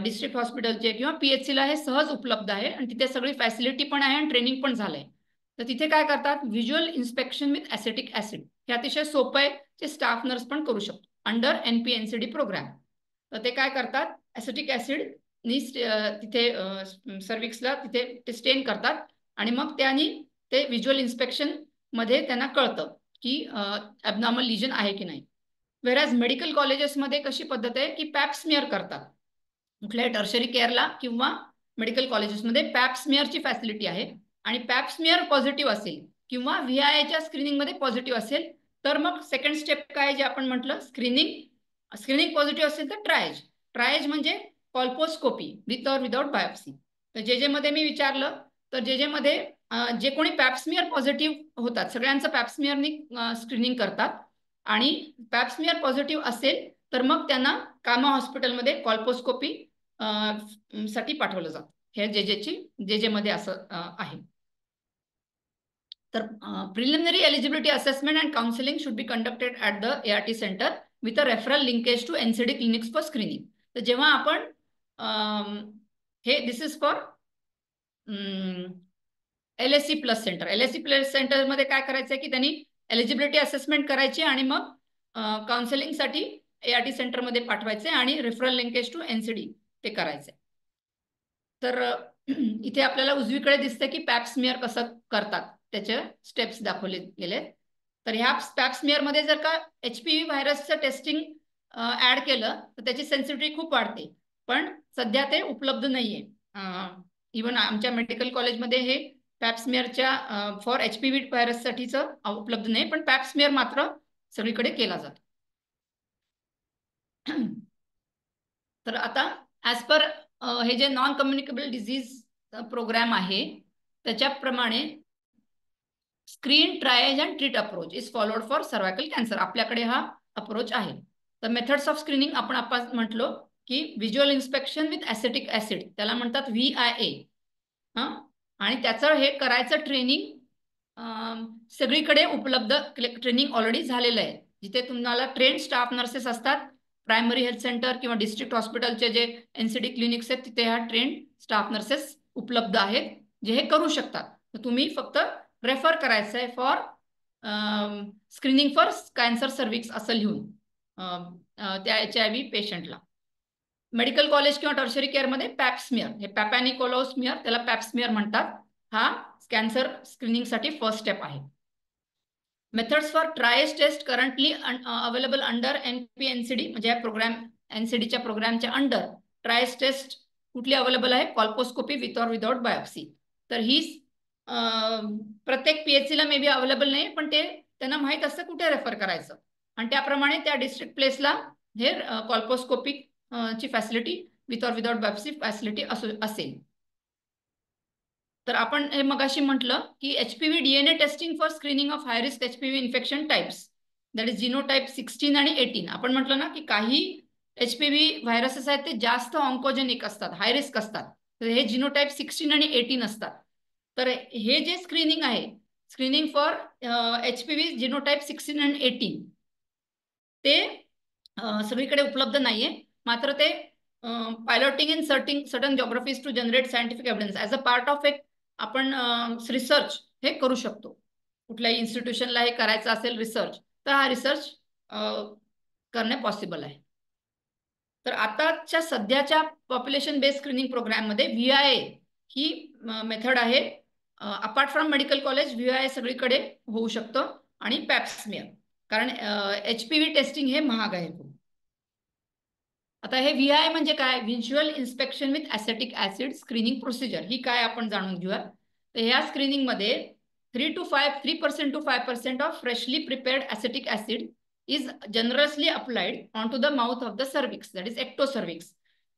डिस्ट्रिक्ट हॉस्पिटलचे किंवा PHC ला हे सहज उपलब्ध आहे आणि तिथे सगळी फॅसिलिटी पण आहे आणि ट्रेनिंग पण झालंय. तर तिथे काय करतात visual inspection with acetic acid हे अतिशय सोपं आहे. जे स्टाफ नर्स पण करू शकतो अंडर NP-NCD प्रोग्राम. तर ते काय करतात ॲसिटिक ॲसिड तिथे सर्व्हिक्सला तिथे ते स्टेन करतात आणि मग त्यांनी ते व्हिज्युअल इन्स्पेक्शन मध्ये त्यांना कळतं की ॲबनॉर्मल लिजन आहे की नाही. व्हेरॅज मेडिकल कॉलेजेसमध्ये कशी पद्धत आहे की पॅप स्मिअर करतात. कुठल्याही टर्शरी केअरला किंवा मेडिकल कॉलेजेसमध्ये पॅप स्मिअरची फॅसिलिटी आहे आणि पॅप स्मिअर पॉझिटिव्ह असेल किंवा VIAच्या स्क्रीनिंगमध्ये पॉझिटिव्ह असेल तर मग सेकंड स्टेप काय जे आपण म्हटलं स्क्रीनिंग पॉझिटिव्ह असेल तर ट्रायज म्हणजे कॉल्पोस्कोपी विथ और विदाउट बायोप्सी. तर जे मध्ये मी विचारलं तर जे मध्ये जे कोणी पॅप स्मिअर पॉझिटिव्ह होतात सगळ्यांचं पॅप स्मिअरनी स्क्रीनिंग करतात आणि पॅप्समियर पॉझिटिव्ह असेल तर मग त्यांना कामा हॉस्पिटलमध्ये कॉल्पोस्कोपी साठी पाठवलं जातं. हे जे मध्ये असं आहे. तर preliminary eligibility assessment and counselling should be conducted at the ART centre with a referral linkage to NCD clinics for screening. तर जेव्हा आपण हे this is for LSC plus centre. LSC plus सेंटरमध्ये काय करायचं आहे की त्यांनी एलिजिबिलिटी असेसमेंट करायची आणि मग काउन्सिलिंगसाठी ART सेंटरमध्ये पाठवायचे आणि रेफरल लिंकेज टू NCD ते करायचे. तर इथे आपल्याला उजवीकडे दिसतं की पॅप्समियर कसं करतात त्याचे स्टेप्स दाखवले गेले. तर ह्या पॅप्समियरमध्ये जर का HPV व्हायरसचं टेस्टिंग ऍड केलं तर त्याची सेन्सिटिव्हिटी खूप वाढते, पण सध्या ते उपलब्ध नाहीये. इव्हन आमच्या मेडिकल कॉलेजमध्ये हे पॅप्समियरच्या फॉर HPV व्हायरससाठीचं उपलब्ध नाही, पण पॅप्समियर मात्र सगळीकडे केला जातो. तर आता ॲज पर हे जे नॉन कम्युनिकेबल डिझीज प्रोग्राम आहे त्याच्याप्रमाणे screen, triage and treat approach is followed for cervical cancer. आपल्याकडे हा अप्रोच आहे. तर मेथड्स ऑफ स्क्रीनिंग आपण म्हटलो की visual inspection with acetic acid, त्याला म्हणतात VIA. आणि त्याचं हे करायचं ट्रेनिंग सगळीकडे उपलब्ध ट्रेनिंग ऑलरेडी झालेलं आहे. जिथे तुम्हाला ट्रेन स्टाफ नर्सेस असतात, प्रायमरी हेल्थ सेंटर किंवा डिस्ट्रिक्ट हॉस्पिटलचे जे NCD क्लिनिक्स आहेत तिथे ह्या ट्रेन स्टाफ नर्सेस उपलब्ध आहेत जे हे करू शकतात. तर तुम्ही फक्त रेफर करायचं आहे फॉर स्क्रीनिंग फॉर कॅन्सर सर्व्हिक्स असं लिहून त्या HIV पेशंटला. मेडिकल कॉलेज किंवा टर्शरी केअरमध्ये पॅप्समियर, हे पॅपॅनिकोलोस्मियर, त्याला पॅप्समियर म्हणतात. हा कॅन्सर स्क्रीनिंगसाठी फर्स्ट स्टेप आहे. Methods for triage test currently available under NPNCD, म्हणजे या प्रोग्राम NCDच्या प्रोग्रामच्या अंडर ट्रायज टेस्ट कुठली अवेलेबल आहे? Colposcopy with or without biopsy. तर ही प्रत्येक PHCला मे बी अवेलेबल नाही, पण ते त्यांना माहीत असतं कुठे रेफर करायचं आणि त्याप्रमाणे त्या डिस्ट्रिक्ट प्लेसला हे कॉल्पोस्कोपिक ची facility with or without biopsy facility असेल. तर आपण हे मगाशी म्हटलं की HPV DNA testing for screening of high risk HPV infection types, that is genotype 16 आणि 18. आपण म्हटलं ना की काही HPV व्हायरसेस आहेत ते जास्त ऑन्कोजेनिक असतात, हाय रिस्क असतात. तर हे जीनोटाइप 16 आणि 18 असतात. तर हे जे स्क्रीनिंग आहे, स्क्रीनिंग फॉर HPV जीनोटाइप 16 आणि 18, ते सगळीकडे उपलब्ध नाहीये. मात्र ते piloting in certain geographies to generate scientific evidence as a part of एक आपण रिसर्च हे करू शकतो. कुठल्याही इन्स्टिट्यूशनला हे करायचं असेल रिसर्च, तर हा रिसर्च करणे पॉसिबल आहे. तर आताच्या सध्याच्या पॉप्युलेशन बेस्ड स्क्रीनिंग प्रोग्राममध्ये VIA ही मेथड आहे. Apart from medical college VIA सगळीकडे होऊ शकतं आणि पॅप्समियर, कारण HPV टेस्टिंग हे महाग आहे खूप. आता हे VIA म्हणजे काय? Visual inspection with acetic acid screening procedure. ही काय आपण जाणून घेऊया. तर ह्या स्क्रीनिंगमध्ये 3% to 5% of freshly prepared acetic acid is generously applied onto the mouth of the cervix, that is ectocervix.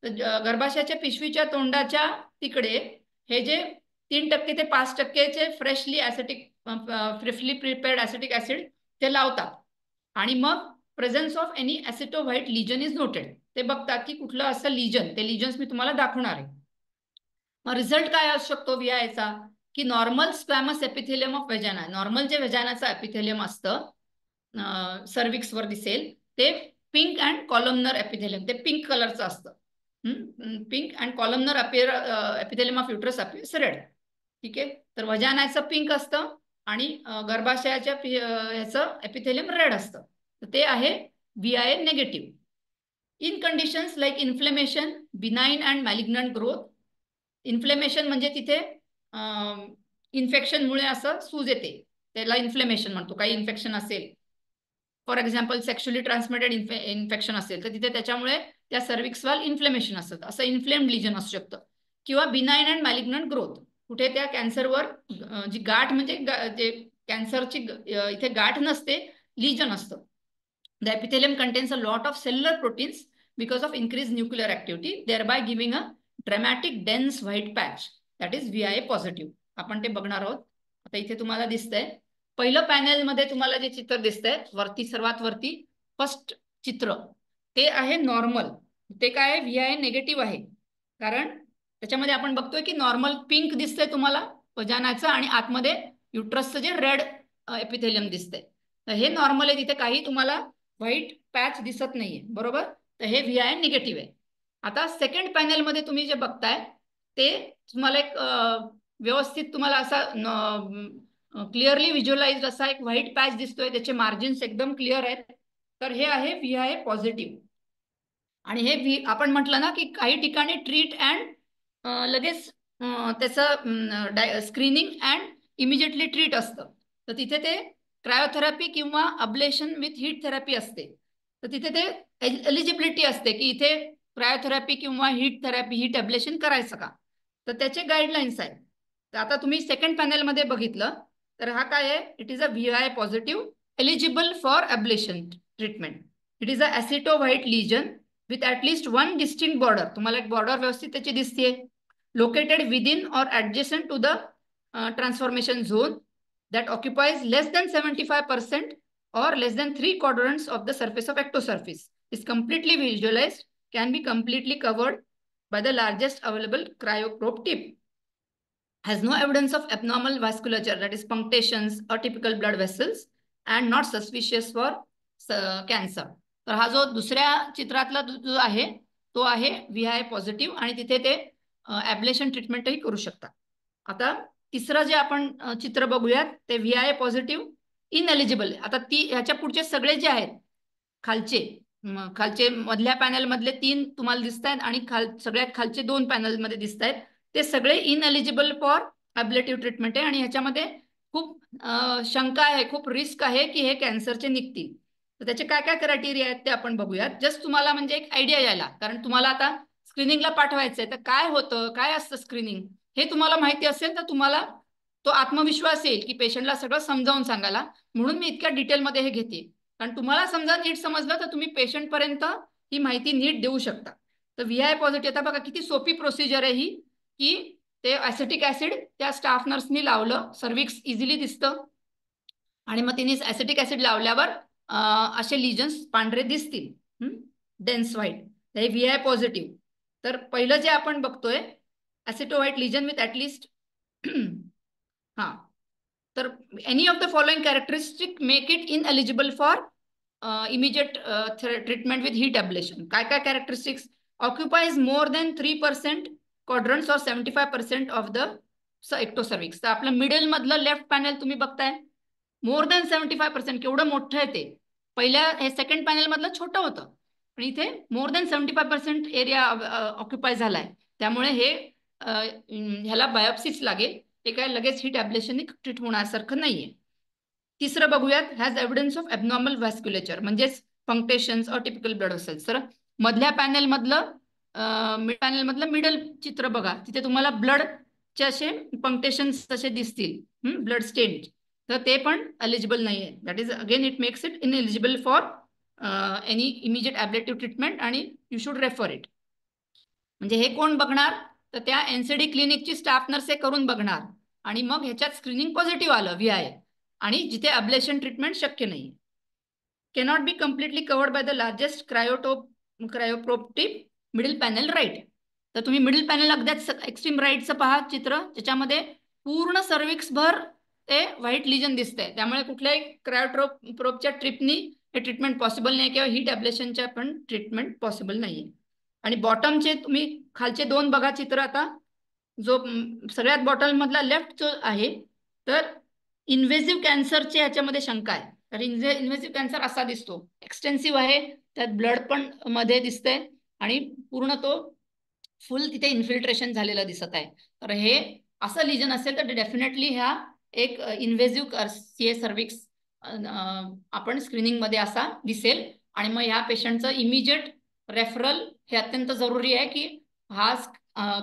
तर गर्भाशयाच्या पिशवीच्या तोंडाच्या तिकडे हे जे 3% ते 5% फ्रेशली प्रिपेअर्ड ॲसिटिक ॲसिड ते लावतात आणि मग presence of any acetowhite lesion is noted. ते बघतात की कुठलं असं लिजन, ते लिजन्स मी तुम्हाला दाखवणार आहे. मग रिझल्ट काय असू शकतो VIAचा? की normal squamous epithelium of vagina, normal जे व्हेजानाचं एपिथेलियम असतं सर्विक्सवर दिसेल ते पिंक अँड कॉलमनर एपिथेलियम, ते पिंक कलरचं असतं. Pink and columnar epithelium of uterus appears red. ठीक आहे. तर व्हजानाचं पिंक असतं आणि गर्भाशयाच्या ह्याचं एपिथेलियम रेड असतं. तर ते आहे VIA negative. In conditions like inflammation, benign and malignant growth. Inflammation म्हणजे तिथे इन्फेक्शनमुळे असं सूज येते, त्याला इन्फ्लेमेशन म्हणतो. काही इन्फेक्शन असेल, for example sexually transmitted infection असेल तर तिथे त्याच्यामुळे त्या सर्विक्सवर इन्फ्लेमेशन असतं, असं इन्फ्लेम्ड लिजन असू शकतं. किंवा बिनाइन अँड मॅलिग्नंट ग्रोथ, कुठे त्या कॅन्सरवर जी गाठ म्हणजे जे कॅन्सरची इथे गाठ नसते, लिजन असतं. The epithelium contains a lot of cellular proteins because of increase nuclear activity, thereby giving a dramatic dense white patch, that is VIA positive. आपण ते बघणार आहोत. आता इथे तुम्हाला दिसतंय पहिलं पॅनेलमध्ये तुम्हाला जे चित्र दिसतंय वरती, सर्वात वरती फर्स्ट चित्र, ते आहे नॉर्मल. ते काय आहे, VI निगेटिव्ह आहे. कारण त्याच्यामध्ये आपण बघतोय की नॉर्मल पिंक दिसतंय तुम्हाला वजानाचं, आणि आतमध्ये युट्रसचं जे रेड एपिथेलियम दिसतंय. तर हे नॉर्मल आहे, तिथे काही तुम्हाला व्हाईट पॅच दिसत नाहीये, बरोबर. तर हे VI निगेटिव्ह आहे. आता सेकंड पॅनेलमध्ये तुम्ही जे बघताय ते तुम्हाला एक व्यवस्थित तुम्हाला असा क्लिअरली व्हिज्युअलाइज असा एक व्हाईट पॅच दिसतोय, त्याचे मार्जिन्स एकदम क्लिअर आहेत. तर हे आहे VI पॉझिटिव्ह. आणि हे आपण म्हटलं ना की काही ठिकाणी ट्रीट अँड लगेच त्याचं स्क्रीनिंग अँड इमिजिएटली ट्रीट असतं. तर तिथे ते क्रायोथेरपी किंवा अब्लेशन विथ हीट थेरपी असते. तर तिथे ते एलिजिबिलिटी असते की इथे क्रायोथेरपी किंवा हीट थेरपी, हीट अब्लेशन करायचं का. तर त्याचे गाईडलाईन्स आहेत. तर आता तुम्ही सेकंड पॅनेलमध्ये बघितलं तर हा काय आहे, it is a VI positive eligible for ablation treatment. It is a aceto white lesion with at least one distinct border. तुम्हाला एक बॉर्डर व्यवस्थित त्याची दिसते, located within or adjacent to the transformation zone that occupies less than 75% or less than 3 quadrants of the surface of ectosurface, is completely visualized, can be completely covered by the largest available cryoprobe tip, has no evidence of abnormal vasculature, that is punctations, atypical blood vessels, and not suspicious for cancer. तर हा जो दुसऱ्या चित्रातला जो आहे तो आहे VI पॉझिटिव्ह, आणि तिथे ते ॲब्लेशन ट्रीटमेंटही करू शकतात. आता तिसरं जे आपण चित्र बघूयात ते VI पॉझिटिव्ह इनएलिजिबल. आता ह्याच्या पुढचे सगळे जे आहेत खालचे मधल्या पॅनल मधले 3 तुम्हाला दिसत आहेत, आणि सगळ्यात खालचे 2 पॅनलमध्ये दिसत आहेत, ते सगळे इनएलिजिबल फॉर ॲब्लेटिव्ह ट्रीटमेंट आहे. आणि ह्याच्यामध्ये खूप शंका आहे, खूप रिस्क आहे की हे कॅन्सरचे निघतील. तर त्याचे काय काय क्रायटेरिया आहेत ते आपण बघूयात, जस्ट तुम्हाला म्हणजे एक आयडिया यायला. कारण तुम्हाला आता स्क्रीनिंगला पाठवायचंय, तर काय होतं, काय असतं स्क्रीनिंग, हे तुम्हाला माहिती असेल तर तुम्हाला तो आत्मविश्वास येईल की पेशंटला सगळं समजावून सांगायला. म्हणून मी इतक्या डिटेलमध्ये हे घेते, कारण तुम्हाला समजा नीट समजलं तर तुम्ही पेशंटपर्यंत ही माहिती नीट देऊ शकता. तर VI पॉझिटिव्ह, आता बघा किती सोपी प्रोसिजर आहे ही, की ते ॲसिटिक ॲसिड त्या स्टाफ नर्सनी लावलं, सर्विक्स इझिली दिसतं, आणि मग तिने ॲसिटिक ॲसिड लावल्यावर असे लिजन्स पांढरे दिसतील, डेन्स व्हाईट. हे VI पॉझिटिव्ह. तर पहिलं जे आपण बघतोय ॲसिटो व्हाईट लिजन विथ ॲटलिस्ट हां, तर any of the following characteristic make it ineligible for immediate treatment with heat ablation. काय काय characteristics, occupies more than 3% quadrants और 75% ऑफ द एक्टोसर्विक्स. तर आपलं मिडल मधलं लेफ्ट पॅनल तुम्ही बघताय, मोर दॅन 75%, केवढं मोठं आहे ते. पहिल्या हे सेकंड पॅनल मधलं छोटं होतं, पण इथे मोर दॅन 75% एरिया ऑक्युपाय झालाय. त्यामुळे हे ह्याला बायोप्सीच लागेल, हे काय लगेच हीट ॲब्लेशनने ट्रीट होण्यासारखं नाहीये. तिसरं बघूयात, हॅज एव्हिडन्स ऑफ ॲबनॉर्मल व्हॅस्क्युलेचर, म्हणजेच फंक्टेशन्स और टिपिकल ब्लड व्हेसल्स. तर मधल्या पॅनल मधलं मिडल चित्र बघा, तिथे तुम्हाला ब्लडचे असे फंक्टेशन्स तसे दिसतील, ब्लड स्टेन. तर ते पण एलिजिबल नाही आहे. That is again it makes it ineligible for any immediate ablative treatment, आणि यू शुड रेफर इट. म्हणजे हे कोण बघणार, तर त्या NCD क्लिनिकची स्टाफ नर्स हे करून बघणार, आणि मग ह्याच्यात स्क्रीनिंग पॉझिटिव्ह आलं VI, आणि जिथे अब्लेशन ट्रीटमेंट शक्य नाही. Cannot be completely covered by the largest cryoprobe tip, middle panel right. तर तुम्ही मिडल पॅनल अगद्याच एक्स्ट्रीम राईटचं पहा चित्र, ज्याच्यामध्ये पूर्ण सर्विक्स भर ते व्हाईट लिजन दिसतंय. त्यामुळे कुठल्याही क्रायोप्रोबच्या ट्रिपनी हे ट्रीटमेंट पॉसिबल नाही, किंवा हीट ॲब्लेशनच्या पण ट्रीटमेंट पॉसिबल नाहीये. आणि बॉटमचे तुम्ही खालचे 2 बघा चित्र. आता जो सगळ्यात बॉटम मधला लेफ्ट जो आहे, तर इन्व्हेसिव्ह कॅन्सरचे ह्याच्यामध्ये शंका आहे. तर इन्व्हेसिव्ह कॅन्सर असा दिसतो, एक्सटेन्सिव्ह आहे, त्यात ब्लड पण मध्ये दिसतंय, आणि पूर्ण तो फुल तिथे इन्फिल्ट्रेशन झालेलं दिसत आहे. तर हे असं लिजन असेल तर डेफिनेटली ह्या एक इन्व्हेसिव्ह CA सर्विक्स आपण स्क्रीनिंगमध्ये असा दिसेल. आणि मग ह्या पेशंटचं इमिजिएट रेफरल हे अत्यंत जरुरी आहे, की हा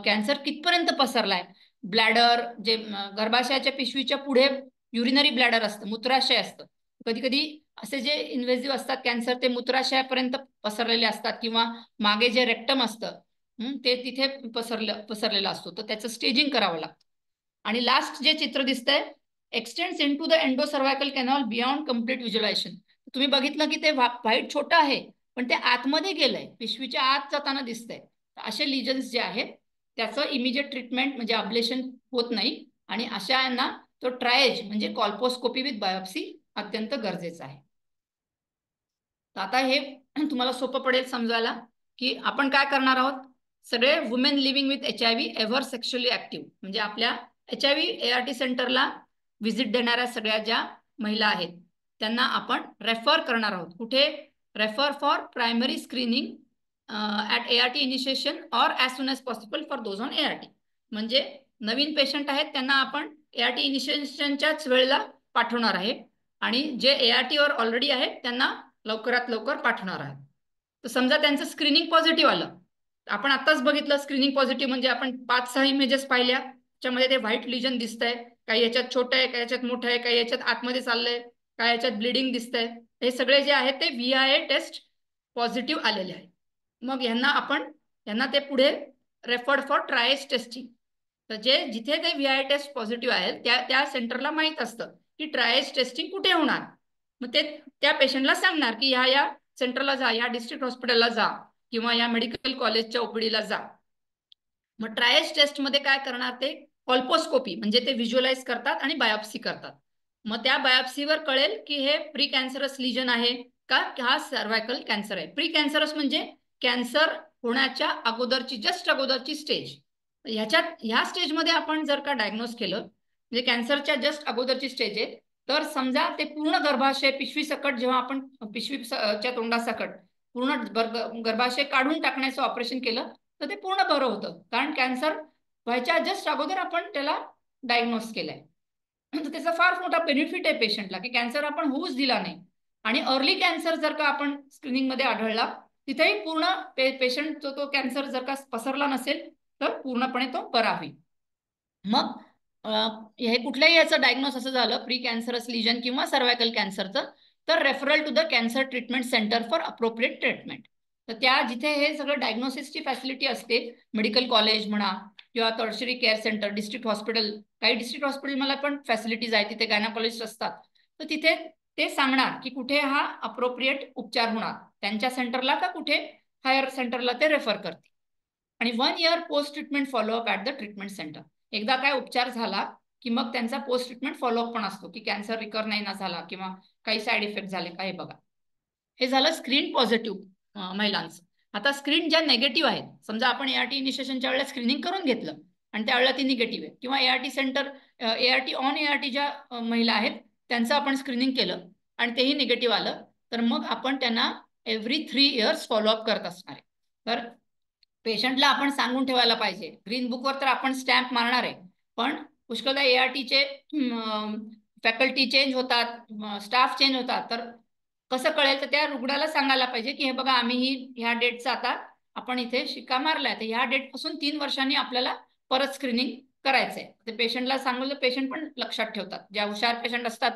कॅन्सर कितपर्यंत पसरलाय. ब्लॅडर, जे गर्भाशयाच्या पिशवीच्या पुढे युरिनरी ब्लॅडर असतं, मूत्राशय असतं. कधी कधी असे जे इन्व्हेसिव्ह असतात कॅन्सर, ते मूत्राशयापर्यंत पसरलेले असतात, किंवा मागे जे रेक्टम असतं ते तिथे पसरलेला असतो. तर त्याचं स्टेजिंग करावं लागतं. आणि लास्ट जे चित्र दिसतंय extends into the endocervical canal beyond complete visualisation. तुम्ही बघितलं की ते व्हाईट छोटं आहे पण ते आतमध्ये गेलंय, पिशवीच्या आत जाताना दिसतंय. असे लिजन्स जे आहेत त्याचं इमिजिएट ट्रीटमेंट म्हणजे अब्लेशन होत नाही आणि अशा यांना तो ट्रायज म्हणजे कॉल्पोस्कोपी विथ बायोप्सी अत्यंत गरजेचं आहे. तर आता हे तुम्हाला सोपं पडेल समजायला की आपण काय करणार आहोत. सगळे women living with HIV ever sexually active म्हणजे आपल्या HIV ART सेंटरला व्हिजिट देणाऱ्या सगळ्या ज्या महिला आहेत त्यांना आपण रेफर करणार आहोत. कुठे? Refer for primary screening at ART initiation or as soon as possible for those on ART. म्हणजे नवीन पेशंट आहेत त्यांना आपण ART इनिशिएशनच्याच वेळेला पाठवणार आहे आणि जे ART वर ऑलरेडी आहेत त्यांना लवकरात लवकर पाठवणार आहे. तर समजा त्यांचं स्क्रीनिंग पॉझिटिव्ह आलं. आपण आताच बघितलं स्क्रीनिंग पॉझिटिव्ह म्हणजे आपण 5-6 इमेजेस पाहिल्या त्याच्यामध्ये ते व्हाईट लिजन दिसतंय. काही याच्यात छोटं आहे, काही याच्यात मोठं आहे, काही याच्यात आतमध्ये चाललंय, काही याच्यात ब्लिडिंग दिसतंय. हे सगळे जे आहेत ते VIA टेस्ट पॉझिटिव्ह आलेले आहे. मग यांना ते पुढे रेफर्ड फॉर ट्रायल्स टेस्टिंग. तर जिथे ते VIA टेस्ट पॉझिटिव्ह आहेत त्या सेंटरला माहीत असतं की ट्रायल्स टेस्टिंग कुठे होणार. मग ते त्या पेशंटला सांगणार की या सेंटरला जा, या डिस्ट्रिक्ट हॉस्पिटलला जा किंवा या मेडिकल कॉलेजच्या OPDला जा. मग ट्रायल्स टेस्टमध्ये काय करणार ते कॉल्पोस्कोपी म्हणजे ते व्हिज्युअलाइज करतात आणि बायोप्सी करतात. मग त्या बायोप्सीवर कळेल की हे प्री कॅन्सरस लिजन आहे का हा सर्वायकल कॅन्सर आहे. प्री कॅन्सरस म्हणजे कॅन्सर होण्याच्या अगोदरची जस्ट अगोदरची स्टेज. ह्या स्टेजमध्ये आपण जर का डायग्नोज केलं म्हणजे कॅन्सरच्या जस्ट अगोदरची स्टेज आहे तर समजा ते पूर्ण गर्भाशय पिशवी सकट जेव्हा आपण पिशवीच्या तोंडासकट पूर्ण गर्भाशय काढून टाकण्याचं ऑपरेशन केलं तर ते पूर्ण बरं होतं कारण कॅन्सर व्हायच्या जस्ट अगोदर आपण त्याला डायग्नोज केलंय. तर त्याचा फार मोठा बेनिफिट आहे पेशंटला की कॅन्सर आपण होऊच दिला नाही. आणि अर्ली कॅन्सर जर का आपण स्क्रीनिंगमध्ये आढळला तिथेही पूर्ण पेशंट तो कॅन्सर जर का पसरला नसेल तर पूर्णपणे तो बरा होईल. मग हे कुठल्याही याचं डायग्नोस असं झालं प्री कॅन्सरस लिजन किंवा सर्वायकल कॅन्सरचं तर referral to the cancer treatment centre for appropriate treatment. तर त्या जिथे हे सगळं डायग्नोसिसची फॅसिलिटी असते मेडिकल कॉलेज म्हणा किंवा tertiary care centre district hospital, काही डिस्ट्रिक्ट हॉस्पिटल मला पण फॅसिलिटीज आहेत तिथे गायनाकॉलॉजिस्ट असतात. तर तिथे ते सांगणार की कुठे हा अप्रोप्रिएट उपचार होणार त्यांच्या सेंटरला का कुठे हायर सेंटरला ते रेफर करते. आणि 1 year post treatment follow up at the treatment centre. एकदा काय उपचार झाला की मग त्यांचा पोस्ट ट्रीटमेंट फॉलोअप पण असतो की कॅन्सर रिकवर नाही ना झाला किंवा काही साईड इफेक्ट झाले काय बघा. हे झालं स्क्रीन पॉझिटिव्ह महिलांचं. आता स्क्रीन ज्या नेगेटिव्ह आहेत समजा आपण ART इनिशिएशनच्या वेळेला स्क्रीनिंग करून घेतलं आणि त्यावेळेला ती निगेटिव्ह आहे किंवा ART centre ART on ART ज्या महिला आहेत त्यांचं आपण स्क्रीनिंग केलं आणि तेही निगेटिव्ह आलं तर मग आपण त्यांना एव्हरी 3 years फॉलोअप करत असणार आहे. तर पेशंटला आपण सांगून ठेवायला पाहिजे. ग्रीन बुकवर तर आपण स्टॅम्प मारणार आहे पण पुष्कळदा ARTचे फॅकल्टी चेंज होतात, स्टाफ चेंज होतात तर कसं कळेल तर त्या रुग्णाला सांगायला पाहिजे की हे बघा आम्ही ह्या डेटचा आता आपण इथे शिक्का मारलाय तर ह्या डेट पासून 3 वर्षांनी आपल्याला परत स्क्रीनिंग करायचंय. ते पेशंटला सांगलं पेशंट पण लक्षात ठेवतात. ज्या हुशार पेशंट असतात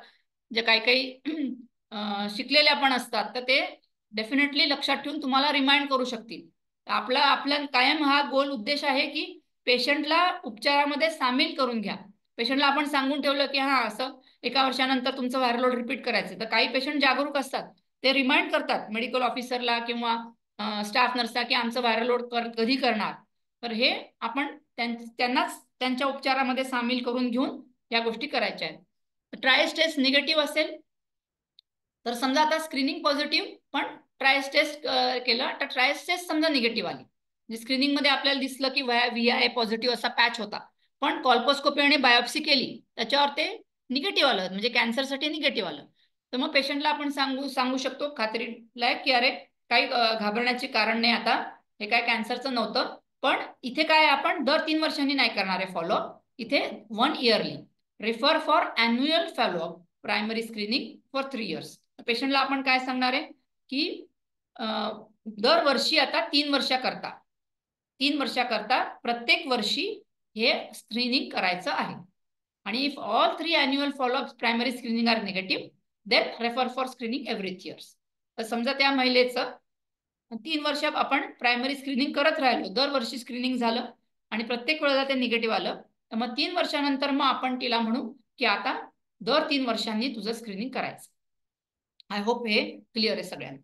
जे काही काही शिकलेल्या पण असतात तर ते डेफिनेटली लक्षात ठेवून तुम्हाला रिमाइंड करू शकतील. आपला कायम हा गोल उद्देश आहे की पेशंटला उपचारामध्ये सामील करून घ्या. पेशंटला आपण सांगून ठेवलं की हा असं 1 वर्षानंतर तुमचं व्हायरल लोड रिपीट करायचं तर काही पेशंट जागरूक असतात ते रिमाइंड करतात मेडिकल ऑफिसरला किंवा स्टाफ नर्सला की आमचं व्हायरल लोड कधी करणार. तर हे आपण त्यांनाच त्यांच्या उपचारामध्ये सामील करून घेऊन या गोष्टी करायच्या आहेत. ट्रायल्स टेस्ट निगेटिव्ह असेल तर समजा आता स्क्रीनिंग पॉझिटिव्ह पण ट्रायल्स टेस्ट केलं तर ट्रायल्स टेस्ट समजा निगेटिव्ह आली म्हणजे स्क्रीनिंगमध्ये आपल्याला दिसलं की VIA पॉझिटिव्ह असा पॅच होता पण कॉल्पोस्कोपी आणि बायोप्सी केली त्याच्यावर ते निगेटिव्ह आलं म्हणजे कॅन्सरसाठी निगेटिव्ह आलं. तर मग पेशंटला आपण सांगू शकतो खात्रीलायक की अरे काही घाबरण्याचे कारण नाही, आता हे काय कॅन्सरचं नव्हतं पण इथे काय आपण दर 3 वर्षांनी नाही करणार आहे फॉलोअप, इथे 1 yearly refer for annual follow up primary screening for 3 years. पेशंटला आपण काय सांगणार आहे की दरवर्षी आता 3 वर्षाकरता प्रत्येक वर्षी हे स्क्रीनिंग करायचं आहे. आणि if all 3 annual follow-ups primary screening are negative then refer for screening every 3 years. तर समजा त्या महिलेचं 3 वर्ष आपण प्रायमरी स्क्रीनिंग करत राहिलो, दरवर्षी स्क्रीनिंग झालं आणि प्रत्येक वेळेला ते निगेटिव्ह आलं तर मग 3 वर्षानंतर मग आपण तिला म्हणू की आता दर 3 वर्षांनी तुझं स्क्रीनिंग करायचं. आय होप हे क्लिअर आहे सगळ्यांना.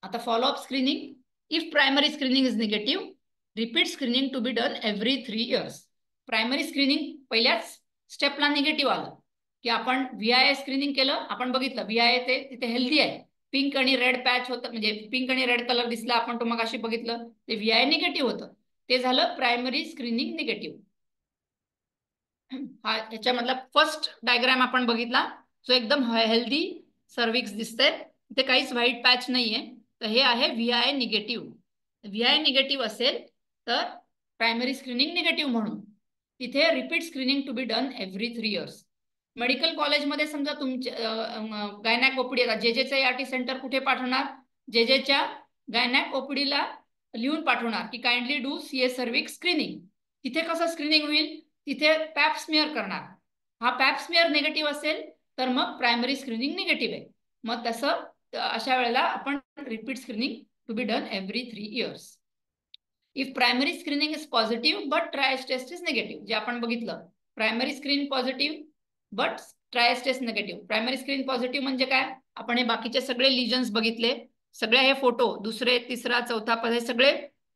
आता follow up screening. If primary screening is negative, repeat screening to be done every 3 years. Primary screening पहिल्याच स्टेपला निगेटिव्ह आलं की आपण VIA स्क्रीनिंग केलं, आपण बघितलं VIA ते तिथे हेल्दी आहे, पिंक आणि रेड पॅच होतं, म्हणजे पिंक आणि रेड कलर दिसला, आपण तो मगाशी बघितलं, ते VIA निगेटिव्ह होतं, ते झालं प्रायमरी स्क्रीनिंग निगेटिव्ह. हा याच्यामधला फर्स्ट डायग्राम आपण बघितला, जो एकदम हेल्दी सर्विक्स दिसते, तिथे काहीच व्हाईट पॅच नाहीये, तर हे आहे VIA निगेटिव्ह. VIA निगेटिव्ह असेल तर प्रायमरी स्क्रीनिंग निगेटिव्ह म्हणून तिथे repeat screening to be done every 3 years. Medical कॉलेजमध्ये समजा तुमचे गायनॅक ओपीडी, जेजेचं ART सेंटर कुठे पाठवणार, जेजेच्या गायनॅक ओपीडीला लिहून पाठवणार की kindly do CA cervix screening. तिथे कसं स्क्रीनिंग होईल, तिथे पॅप स्मिअर करणार. हा पॅप स्मिअर निगेटिव्ह असेल तर मग प्रायमरी स्क्रीनिंग निगेटिव्ह आहे. मग तसं अशा वेळेला आपण repeat screening to be done every 3 years. If primary screening is positive but triage test is negative, जे आपण बघितलं, primary screen positive but triage test negative. Primary screen positive म्हणजे काय, आपण हे बाकीचे सगळे लिजन्स बघितले, सगळे हे फोटो, दुसरे तिसरा चौथा पद, हे सगळे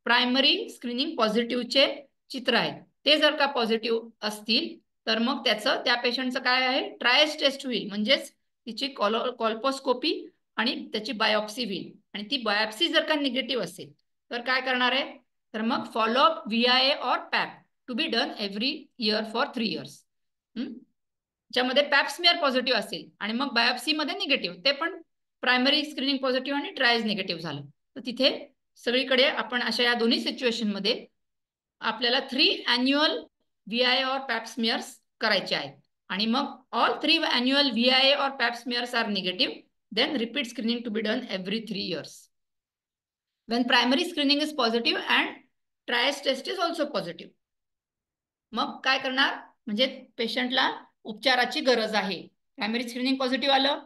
प्रायमरी स्क्रीनिंग पॉझिटिव्हचे चित्र आहेत. ते जर का पॉझिटिव्ह असतील तर मग त्याचं, त्या पेशंटचं काय आहे, ट्रायल्स टेस्ट होईल, म्हणजेच तिची कॉल्पोस्कोपी आणि त्याची बायोप्सी होईल. आणि ती बायोप्सी जर का निगेटिव्ह असेल तर काय करणार आहे, तर मग follow up VIA or pap to be done every year for 3 years. ज्यामध्ये पॅप स्मिअर पॉझिटिव्ह असेल आणि मग बायोप्सी मध्ये निगेटिव्ह, ते पण प्रायमरी स्क्रीनिंग पॉझिटिव्ह आणि ट्रायल्स निगेटिव्ह झालं, तर तिथे सगळीकडे आपण अशा या दोन्ही सिच्युएशन मध्ये आपल्याला 3 annual VIA or pap smears करायचे आहेत. आणि मग all 3 annual VIA or pap smears are negative, then repeat screening to be done every 3 years. When primary screening is positive and triage test is also positive, मग काय करणार, म्हणजे पेशंटला उपचाराची गरज आहे. प्रायमरी स्क्रीनिंग पॉझिटिव्ह आलं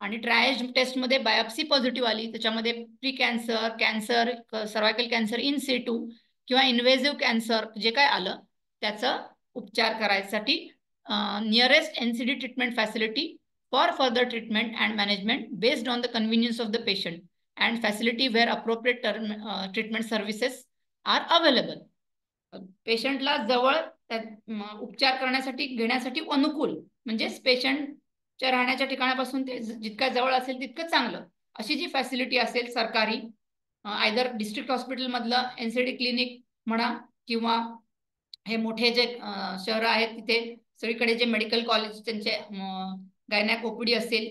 आणि ट्रायज टेस्टमध्ये बायोप्सी पॉझिटिव्ह आली, त्याच्यामध्ये pre cancer, cancer, cervical cancer in Situ किंवा इन्व्हेसिव्ह कॅन्सर जे काय आलं त्याचं उपचार करायसाठी nearest NCD treatment facility for further treatment and management based on the convenience of the patient and facility where appropriate treatment services are available. पेशंटला जवळ उपचार करण्यासाठी घेण्यासाठी अनुकूल, म्हणजेच पेशंटच्या राहण्याच्या ठिकाणापासून ते जितक्या जवळ असेल तितकं चांगलं, अशी जी फॅसिलिटी असेल सरकारी, आयदर डिस्ट्रिक्ट हॉस्पिटल मधलं NCD क्लिनिक म्हणा किंवा हे मोठे जे शहर आहेत तिथे सगळीकडे जे मेडिकल कॉलेज त्यांचे गायनॅक ओपीडी असेल,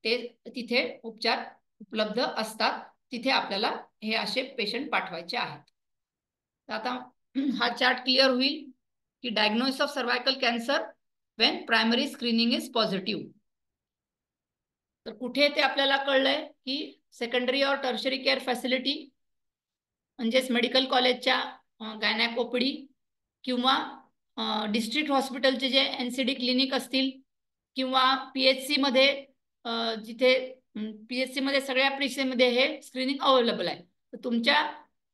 ते तिथे उपचार उपलब्ध असतात, तिथे आपल्याला हे असे पेशंट पाठवायचे आहेत. तर आता हा चार्ट क्लिअर होईल की diagnosis of cervical cancer when primary screening is positive. तर कुठे ते आपल्याला कळलंय की सेकंडरी और टर्शरी केअर फॅसिलिटी, म्हणजेच मेडिकल कॉलेजच्या गायनॅक ओपीडी किंवा डिस्ट्रिक्ट हॉस्पिटलचे जे NCD क्लिनिक असतील किंवा PHC मध्ये, जिथे PHC मध्ये सगळ्या प्रिसेमध्ये हे स्क्रीनिंग अवेलेबल आहे, तर तुमच्या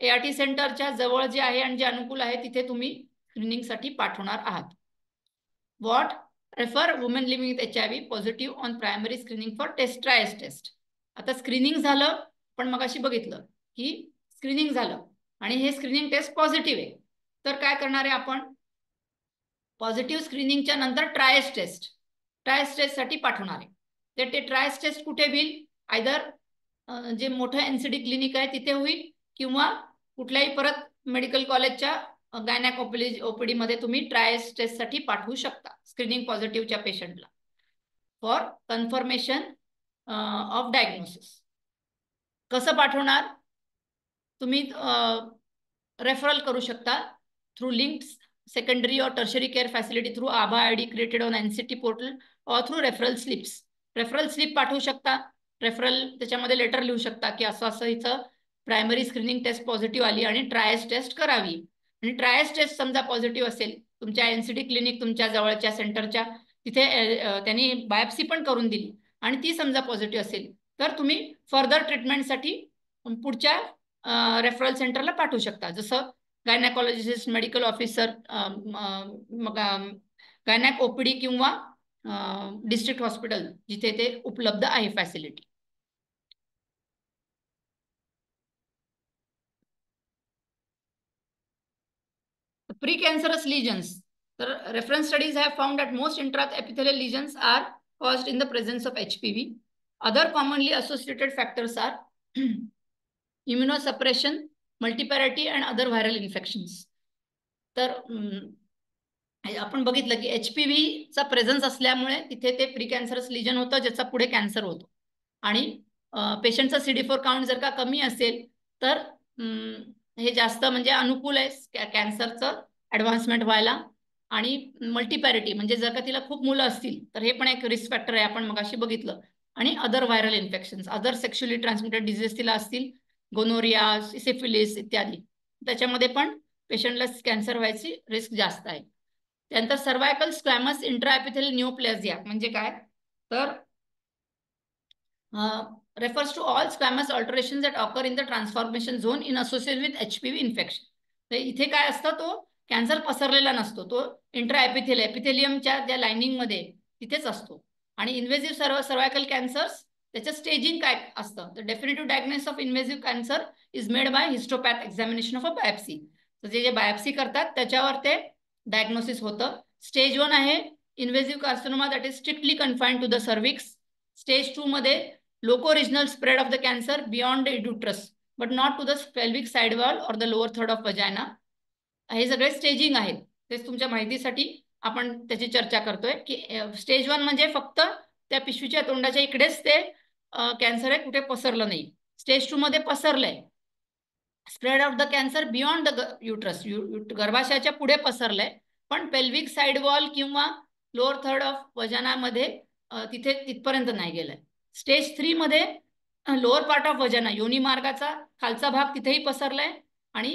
ART सेंटरच्या जवळ जे आहे आणि जे अनुकूल आहे तिथे तुम्ही स्क्रीनिंगसाठी पाठवणार आहात. What refer women living with HIV positive on primary screening for triage test. आता स्क्रीनिंग झालं, पण मग अशी बघितलं की स्क्रीनिंग झालं आणि हे स्क्रीनिंग टेस्ट पॉझिटिव्ह आहे, तर काय करणार आहे आपण, पॉझिटिव्ह स्क्रीनिंगच्या नंतर ट्रायल्स टेस्ट साठी पाठवणार आहे. तर ते ट्रायल्स टेस्ट कुठे होईल, आयदर जे मोठं NCD क्लिनिक आहे तिथे होईल किंवा कुठल्याही परत मेडिकल कॉलेजच्या गायनॅक OPD मध्ये तुम्ही ट्रायल्स टेस्ट साठी पाठवू शकता स्क्रीनिंग पॉझिटिव्हच्या पेशंटला फॉर कन्फर्मेशन ऑफ डायग्नोसिस. कसं पाठवणार, तुम्ही रेफरल करू शकता through links secondary or tertiary care facility through ABHA ID created on NCT portal or through referral slips. Referral slip पाठवू शकता, रेफरल त्याच्यामध्ये लेटर लिहू शकता की असं असं हिचं प्रायमरी स्क्रीनिंग टेस्ट पॉझिटिव्ह आली आणि ट्रायल्स टेस्ट करावी. आणि ट्रायल्स टेस्ट समजा पॉझिटिव्ह असेल, तुमच्या NCD क्लिनिक तुमच्या जवळच्या सेंटरच्या तिथे त्यांनी बायोप्सी पण करून दिली आणि ती समजा पॉझिटिव्ह असेल, तर तुम्ही फर्दर ट्रीटमेंटसाठी पुढच्या रेफरल सेंटरला पाठवू शकता. जसं gynaecologist, medical officer, gynaec OPD किंवा डिस्ट्रिक्ट हॉस्पिटल जिथे ते उपलब्ध आहे facility. Precancerous lesions. The reference studies have found that most intraepithelial lesions are caused in the presence of HPV. Other commonly associated factors are immunosuppression, multiparity and other viral infections. तर आपण बघितलं की HPV चा प्रेझेन्स असल्यामुळे तिथे ते प्रीकॅन्सरस लिजन होतं, ज्याचा पुढे कॅन्सर होतो. आणि पेशंटचा CD4 काउंट जर का कमी असेल तर हे जास्त म्हणजे अनुकूल आहे कॅन्सरचं ॲडव्हान्समेंट व्हायला. आणि मल्टीपॅरिटी म्हणजे जर का तिला खूप मुलं असतील तर हे पण एक रिस्क फॅक्टर आहे, आपण मगाशी बघितलं. आणि other viral infections, other sexually transmitted disease तिला असतील, गोनोरिया, सिफिलिस इत्यादी, त्याच्यामध्ये पण पेशंटला कॅन्सर व्हायची रिस्क जास्त आहे. त्यानंतर सर्वायकल स्क्वॅमस इंट्राएपिथेलियल निओप्लेझिया म्हणजे काय, तर refers to all squamous alterations that occur in the transformation zone in association with HPV infection. तर इथे काय असतं, तो कॅन्सर पसरलेला नसतो, तो इंट्राएपिथेल एपिथेलियमच्या ज्या लाइनिंग मध्ये तिथेच असतो. आणि इन्व्हेसिव्ह सर्वायकल कॅन्सर्स त्याचं स्टेजिंग काय असतं, तर definitive diagnosis of invasive cancer is made by histopath examination of a biopsy. तर जे बायोप्सी करतात त्याच्यावर ते डायग्नोसिस होतं. स्टेज 1 आहे invasive carcinoma that is strictly confined to the cervix. Stage 2 मध्ये loco-regional spread of the cancer beyond the uterus but not to the pelvic side wall or the lower third of vagina. हे सगळे स्टेजिंग आहेत, तेच तुमच्या माहितीसाठी आपण त्याची चर्चा करतोय की स्टेज 1 म्हणजे फक्त त्या पिशवीच्या तोंडाच्या इकडेच ते कॅन्सर आहे, कुठे पसरलं नाही. स्टेज 2 मध्ये पसरलंय, spread of the cancer beyond the uterus, गर्भाशयाच्या पुढे पसरलंय, पण पेल्विक साइड वॉल किंवा लोअर थर्ड ऑफ वजानामध्ये तिथे तिथपर्यंत नाही गेलंय. स्टेज 3 मध्ये लोअर पार्ट ऑफ वजाना, योनी मार्गाचा खालचा भाग तिथेही पसरलाय आणि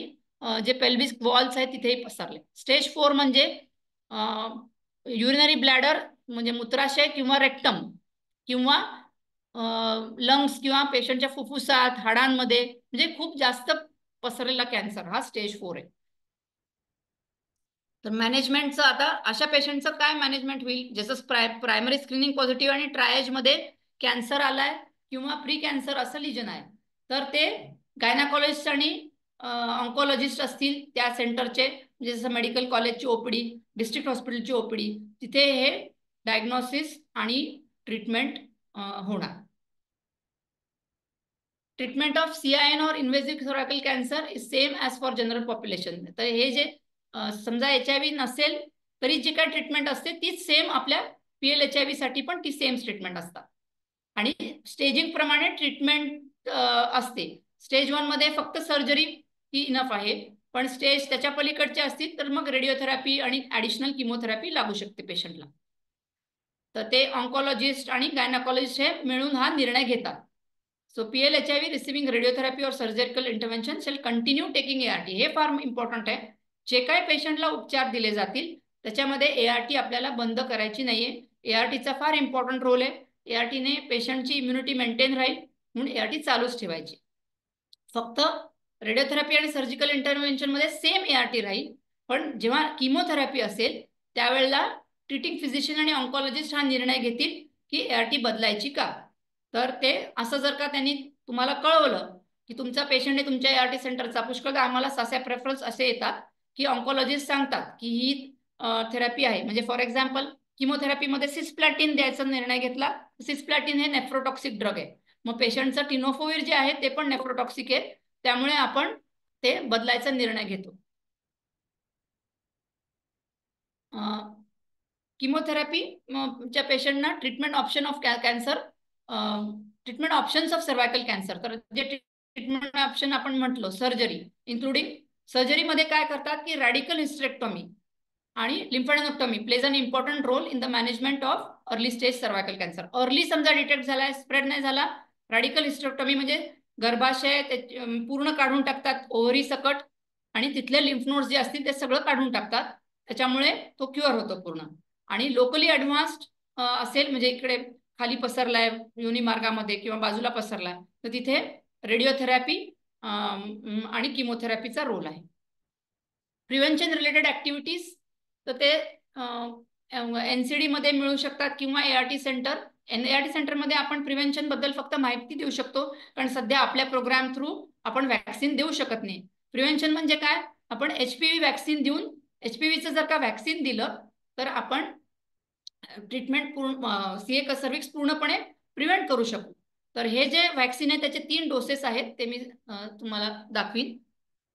जे पेल्विक वॉल्स आहेत तिथेही पसरले. स्टेज 4 म्हणजे युरिनरी ब्लॅडर म्हणजे मूत्राशय किंवा रेक्टम किंवा लंग्स किंवा पेशंटच्या फुफ्फुसात, हाडांमध्ये, म्हणजे खूप जास्त पसरलेला कॅन्सर हा स्टेज 4 आहे. तर मॅनेजमेंटचं आता अशा पेशंटचं काय मॅनेजमेंट होईल, जसं प्रायमरी स्क्रीनिंग पॉझिटिव्ह आणि ट्रायजमध्ये कॅन्सर आलाय किंवा प्री कॅन्सर असं लिजन आहे, तर ते गायनाकोलॉजिस्ट आणि ऑन्कोलॉजिस्ट असतील त्या सेंटरचे, म्हणजे जसं मेडिकल कॉलेजची ओपीडी, डिस्ट्रिक्ट हॉस्पिटलची ओपीडी, तिथे हे डायग्नोसिस आणि ट्रीटमेंट होणार. Treatment of CIN or invasive cervical cancer is same as for general population. तर हे जे समजा HIV नसेल तरी जी काय ट्रीटमेंट असते तीच सेम आपल्या PLHIV साठी पण ती सेम ट्रीटमेंट असतात. आणि स्टेजिंग प्रमाणे ट्रीटमेंट असते. स्टेज 1 मध्ये फक्त सर्जरी ही इनफ आहे, पण स्टेज त्याच्या पलीकडचे असतील तर मग रेडिओथेरपी आणि ॲडिशनल किमोथेरपी लागू शकते पेशंटला. तर ते ऑन्कोलॉजिस्ट आणि गायनाकोलॉजिस्ट हे मिळून हा निर्णय घेतात. So PLHIV receiving radiotherapy or surgical intervention shall continue taking ART. हे फार इम्पॉर्टंट आहे. जे काही पेशंटला उपचार दिले जातील त्याच्यामध्ये ART आपल्याला बंद करायची नाहीये. ARTचा फार इम्पॉर्टंट रोल आहे. ARTने पेशंटची इम्युनिटी मेंटेन राहील म्हणून ART चालूच ठेवायची. फक्त रेडिओथेरपी आणि सर्जिकल इंटरव्हेन्शन मध्ये सेम ART राहील, पण जेव्हा किमोथेरपी असेल त्यावेळेला ट्रीटिंग फिजिशियन आणि ऑन्कोलॉजिस्ट हा निर्णय घेतील की ART बदलायची का. तर ते असं जर का त्यांनी तुम्हाला कळवलं की तुमचा पेशंट तुमच्या ART सेंटरचा, पुष्कळ आम्हाला सास्या प्रेफरन्स असे येतात की ऑन्कोलॉजिस्ट सांगतात की ही थेरपी आहे, म्हणजे फॉर एक्झाम्पल किमोथेरपीमध्ये सिस्प्लॅटिन द्यायचा निर्णय घेतला. सिस्प्लॅटिन हे नेफ्रोटॉक्सिक ड्रग आहे, मग पेशंटचं टिनोफोविर जे आहे ते पण नेफ्रोटॉक्सिक आहे, त्यामुळे आपण ते बदलायचा निर्णय घेतो. किमोथेरपीच्या पेशंटना treatment option of cancer, treatment options of cervical cancer, तर जे ट्रीटमेंट ऑप्शन आपण म्हटलो सर्जरी, इन्क्लुडिंग सर्जरीमध्ये काय करतात की रॅडिकल हिस्टेरेक्टॉमी आणि lymphadenectomy plays an important role in the management of early stage cervical cancer. Early समजा डिटेक्ट झाला, स्प्रेड नाही झाला, रॅडिकल हिस्टेरेक्टॉमी म्हणजे गर्भाशय पूर्ण काढून टाकतात ओव्हरी सकट आणि तिथले लिम्फ नोड्स जे असतील ते सगळं काढून टाकतात, त्याच्यामुळे तो क्युअर होतो पूर्ण. आणि लोकली ॲडव्हान्स्ड असेल, म्हणजे इकडे खाली पसरलाय योनी मार्गामध्ये किंवा बाजूला पसरलाय, तर तिथे रेडिओथेरपी आणि किमोथेरपीचा रोल आहे. प्रिव्हेन्शन रिलेटेड ॲक्टिव्हिटीज, तर ते NCD मध्ये मिळू शकतात किंवा ART सेंटर. ART सेंटरमध्ये आपण प्रिव्हेन्शन बद्दल फक्त माहिती देऊ शकतो, कारण सध्या आपल्या प्रोग्राम थ्रू आपण वॅक्सिन देऊ शकत नाही. प्रिव्हेन्शन म्हणजे काय, आपण HPV वॅक्सिन देऊन HPVचं जर का वॅक्सिन दिलं तर आपण ट्रीटमेंट पूर्ण सर्विक्स पूर्णपणे प्रिव्हेंट करू शकू. तर हे जे वॅक्सिन आहे त्याचे 3 डोसेस आहेत, ते मी तुम्हाला दाखवीन.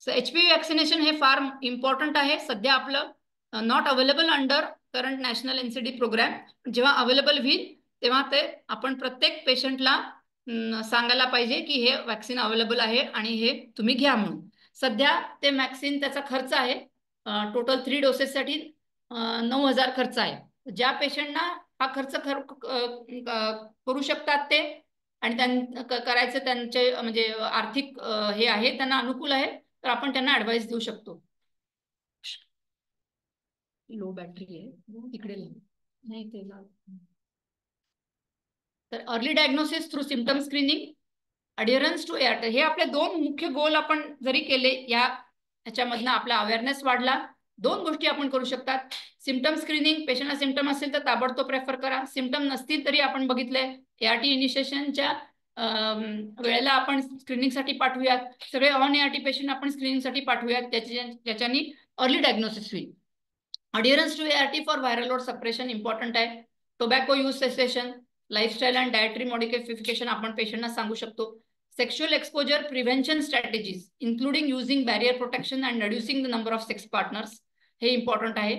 सो HPV वॅक्सिनेशन हे फार इम्पॉर्टंट आहे. सध्या आपलं not available under current national NCD programme. जेव्हा अवेलेबल होईल तेव्हा ते आपण प्रत्येक पेशंटला सांगायला पाहिजे की हे वॅक्सिन अवेलेबल आहे आणि हे तुम्ही घ्या म्हणून. सध्या ते वॅक्सिन त्याचा खर्च आहे टोटल 3 डोसेससाठी 9,000 खर्च आहे. ज्या पेशंटना हा खर्च करू शकतात ते आणि करायचं त्यांचे म्हणजे आर्थिक हे आहे, त्यांना अनुकूल आहे, तर आपण त्यांना ऍडवाइस देऊ शकतो. लो बॅटरी आहे तिकडे नाही ते. तर early diagnosis through symptom screening, adherence to ART, हे आपले 2 मुख्य गोल आपण जरी केले याच्यामधनं आपला अवेअरनेस वाढला. 2 गोष्टी आपण करू शकतात. सिम्पटम स्क्रीनिंग, पेशंटला सिम्पटम असेल तर ताबडतोब प्रेफर करा. सिम्पटम नसतील तरी आपण बघितलंय ART इनिशिएशनच्या वेळेला आपण स्क्रीनिंगसाठी पाठवूयात. सगळे ऑन ART पेशंट आपण स्क्रीनिंगसाठी पाठवूयात, त्याच्यानी अर्ली डायग्नोसिस होईल. Adherence to ART for viral load suppression important आहे. Tobacco use cessation, lifestyle and dietary modification आपण पेशंटना सांगू शकतो. Sexual exposure prevention strategies including using barrier protection and reducing the number of sex partners, हे इम्पॉर्टंट आहे.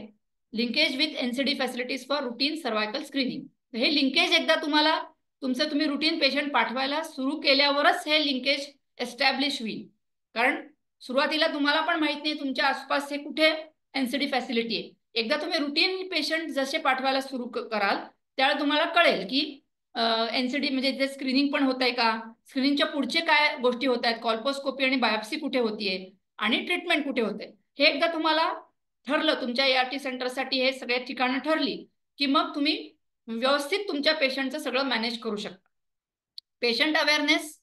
Linkage with NCD facilities for routine cervical screening, हे लिंकेज एकदा तुम्ही रुटीन पेशंट पाठवायला सुरू केल्यावरच हे लिंकेज एस्टॅब्लिश होईल. कारण सुरुवातीला तुम्हाला पण माहित नाही तुमच्या आसपास हे कुठे NCD फॅसिलिटी आहे. एकदा तुम्ही रुटीन पेशंट जसे पाठवायला सुरू कराल त्यावेळेला तुम्हाला कळेल की NCD म्हणजे ते स्क्रीनिंग पण होत आहे का, स्क्रीनिंगच्या पुढचे काय गोष्टी होत आहेत, कॉल्पोस्कोपी आणि बायोप्सी कुठे होतीये आणि ट्रीटमेंट कुठे होते. हे एकदा तुम्हाला ठरलं, तुमच्या ART सेंटरसाठी हे सगळे ठिकाणं ठरली की मग तुम्ही व्यवस्थित तुमच्या पेशंटचं सगळं मॅनेज करू शकता. Patient awareness,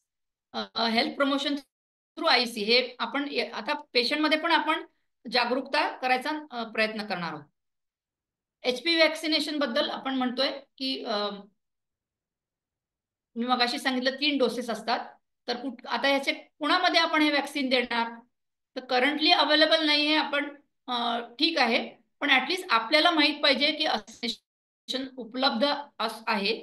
health promotion through IC, हे आपण आता पेशंटमध्ये पण आपण जागरूकता करायचा प्रयत्न करणार आहोत. HPV वॅक्सिनेशन बद्दल आपण म्हणतोय की मी मगाशी सांगितलं 3 डोसेस असतात. तर आता ह्याचे कुणामध्ये आपण हे वॅक्सिन देणार, तर करंटली अवेलेबल नाही आहे आपण, ठीक आहे, पण ऍटलीस्ट आपल्याला माहित पाहिजे की वॅक्सिनेशन उपलब्ध आहे.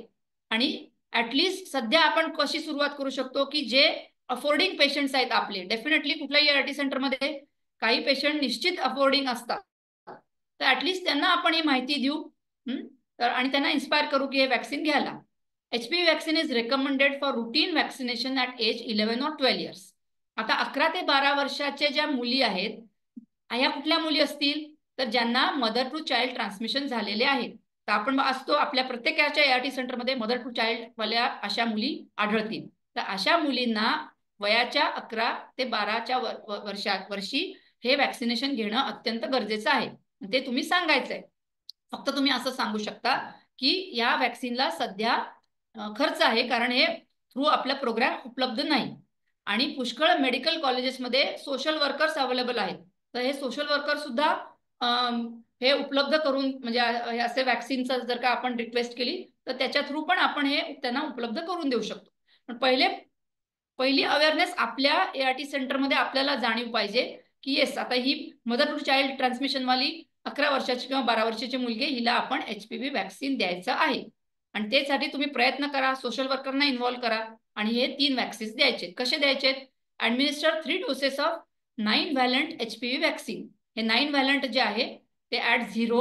आणि ऍटलीस्ट सध्या आपण कशी सुरुवात करू शकतो की जे अफोर्डिंग पेशंट्स आहेत आपले, डेफिनेटली कुठल्याही ART सेंटरमध्ये काही पेशंट निश्चित अफोर्डिंग असतात, तर ऍटलीस्ट त्यांना आपण ही माहिती देऊ तर आणि त्यांना इन्स्पायर करू की हे वॅक्सिन घ्यायला. HPV vaccine is recommended for routine vaccination at age 11 or 12 years. आता 11 ते 12 वर्षाच्या ज्या मुली आहेत, ह्या कुठल्या मुली असतील तर ज्यांना मदर टू चाइल्ड ट्रान्समिशन झालेले आहेत. तर आपण असतो आपल्या प्रत्येकाच्या ART सेंटरमध्ये मदर टू चाइल्ड वाल्या अशा मुली आढळतील. तर अशा मुलींना वयाच्या 11 ते 12च्या वर्षी हे वॅक्सिनेशन घेणं अत्यंत गरजेचं आहे. ते तुम्ही सांगायचंय. फक्त तुम्ही असं सांगू शकता की या वॅक्सिनला सध्या खर्च आहे, कारण हे थ्रू आपला प्रोग्राम उपलब्ध नाही. आणि पुष्कळ मेडिकल कॉलेजेसमध्ये सोशल वर्कर्स अवेलेबल आहेत. तर हे सोशल वर्कर सुद्धा हे उपलब्ध करून, म्हणजे असे वॅक्सिनचं जर का आपण रिक्वेस्ट केली तर त्याच्या थ्रू पण आपण हे त्यांना उपलब्ध करून देऊ शकतो. पण पहिली अवेअरनेस आपल्या ART सेंटरमध्ये आपल्याला जाणीव पाहिजे की येस, आता ही मदर टू चाइल्ड ट्रान्समिशनवाली 11 वर्षाची किंवा 12 वर्षाची मुलगी, हिला आपण HPV वॅक्सिन द्यायचं आहे. आणि त्यासाठी तुम्ही प्रयत्न करा, सोशल वर्करना इन्व्हॉल्व करा आणि हे 3 वॅक्सिन्स द्यायचे. कसे द्यायचे? Administer 3 doses of 9 व्हॅलंट HPV vaccine. हे 9 व्हॅलंट जे आहे ते ॲट 0,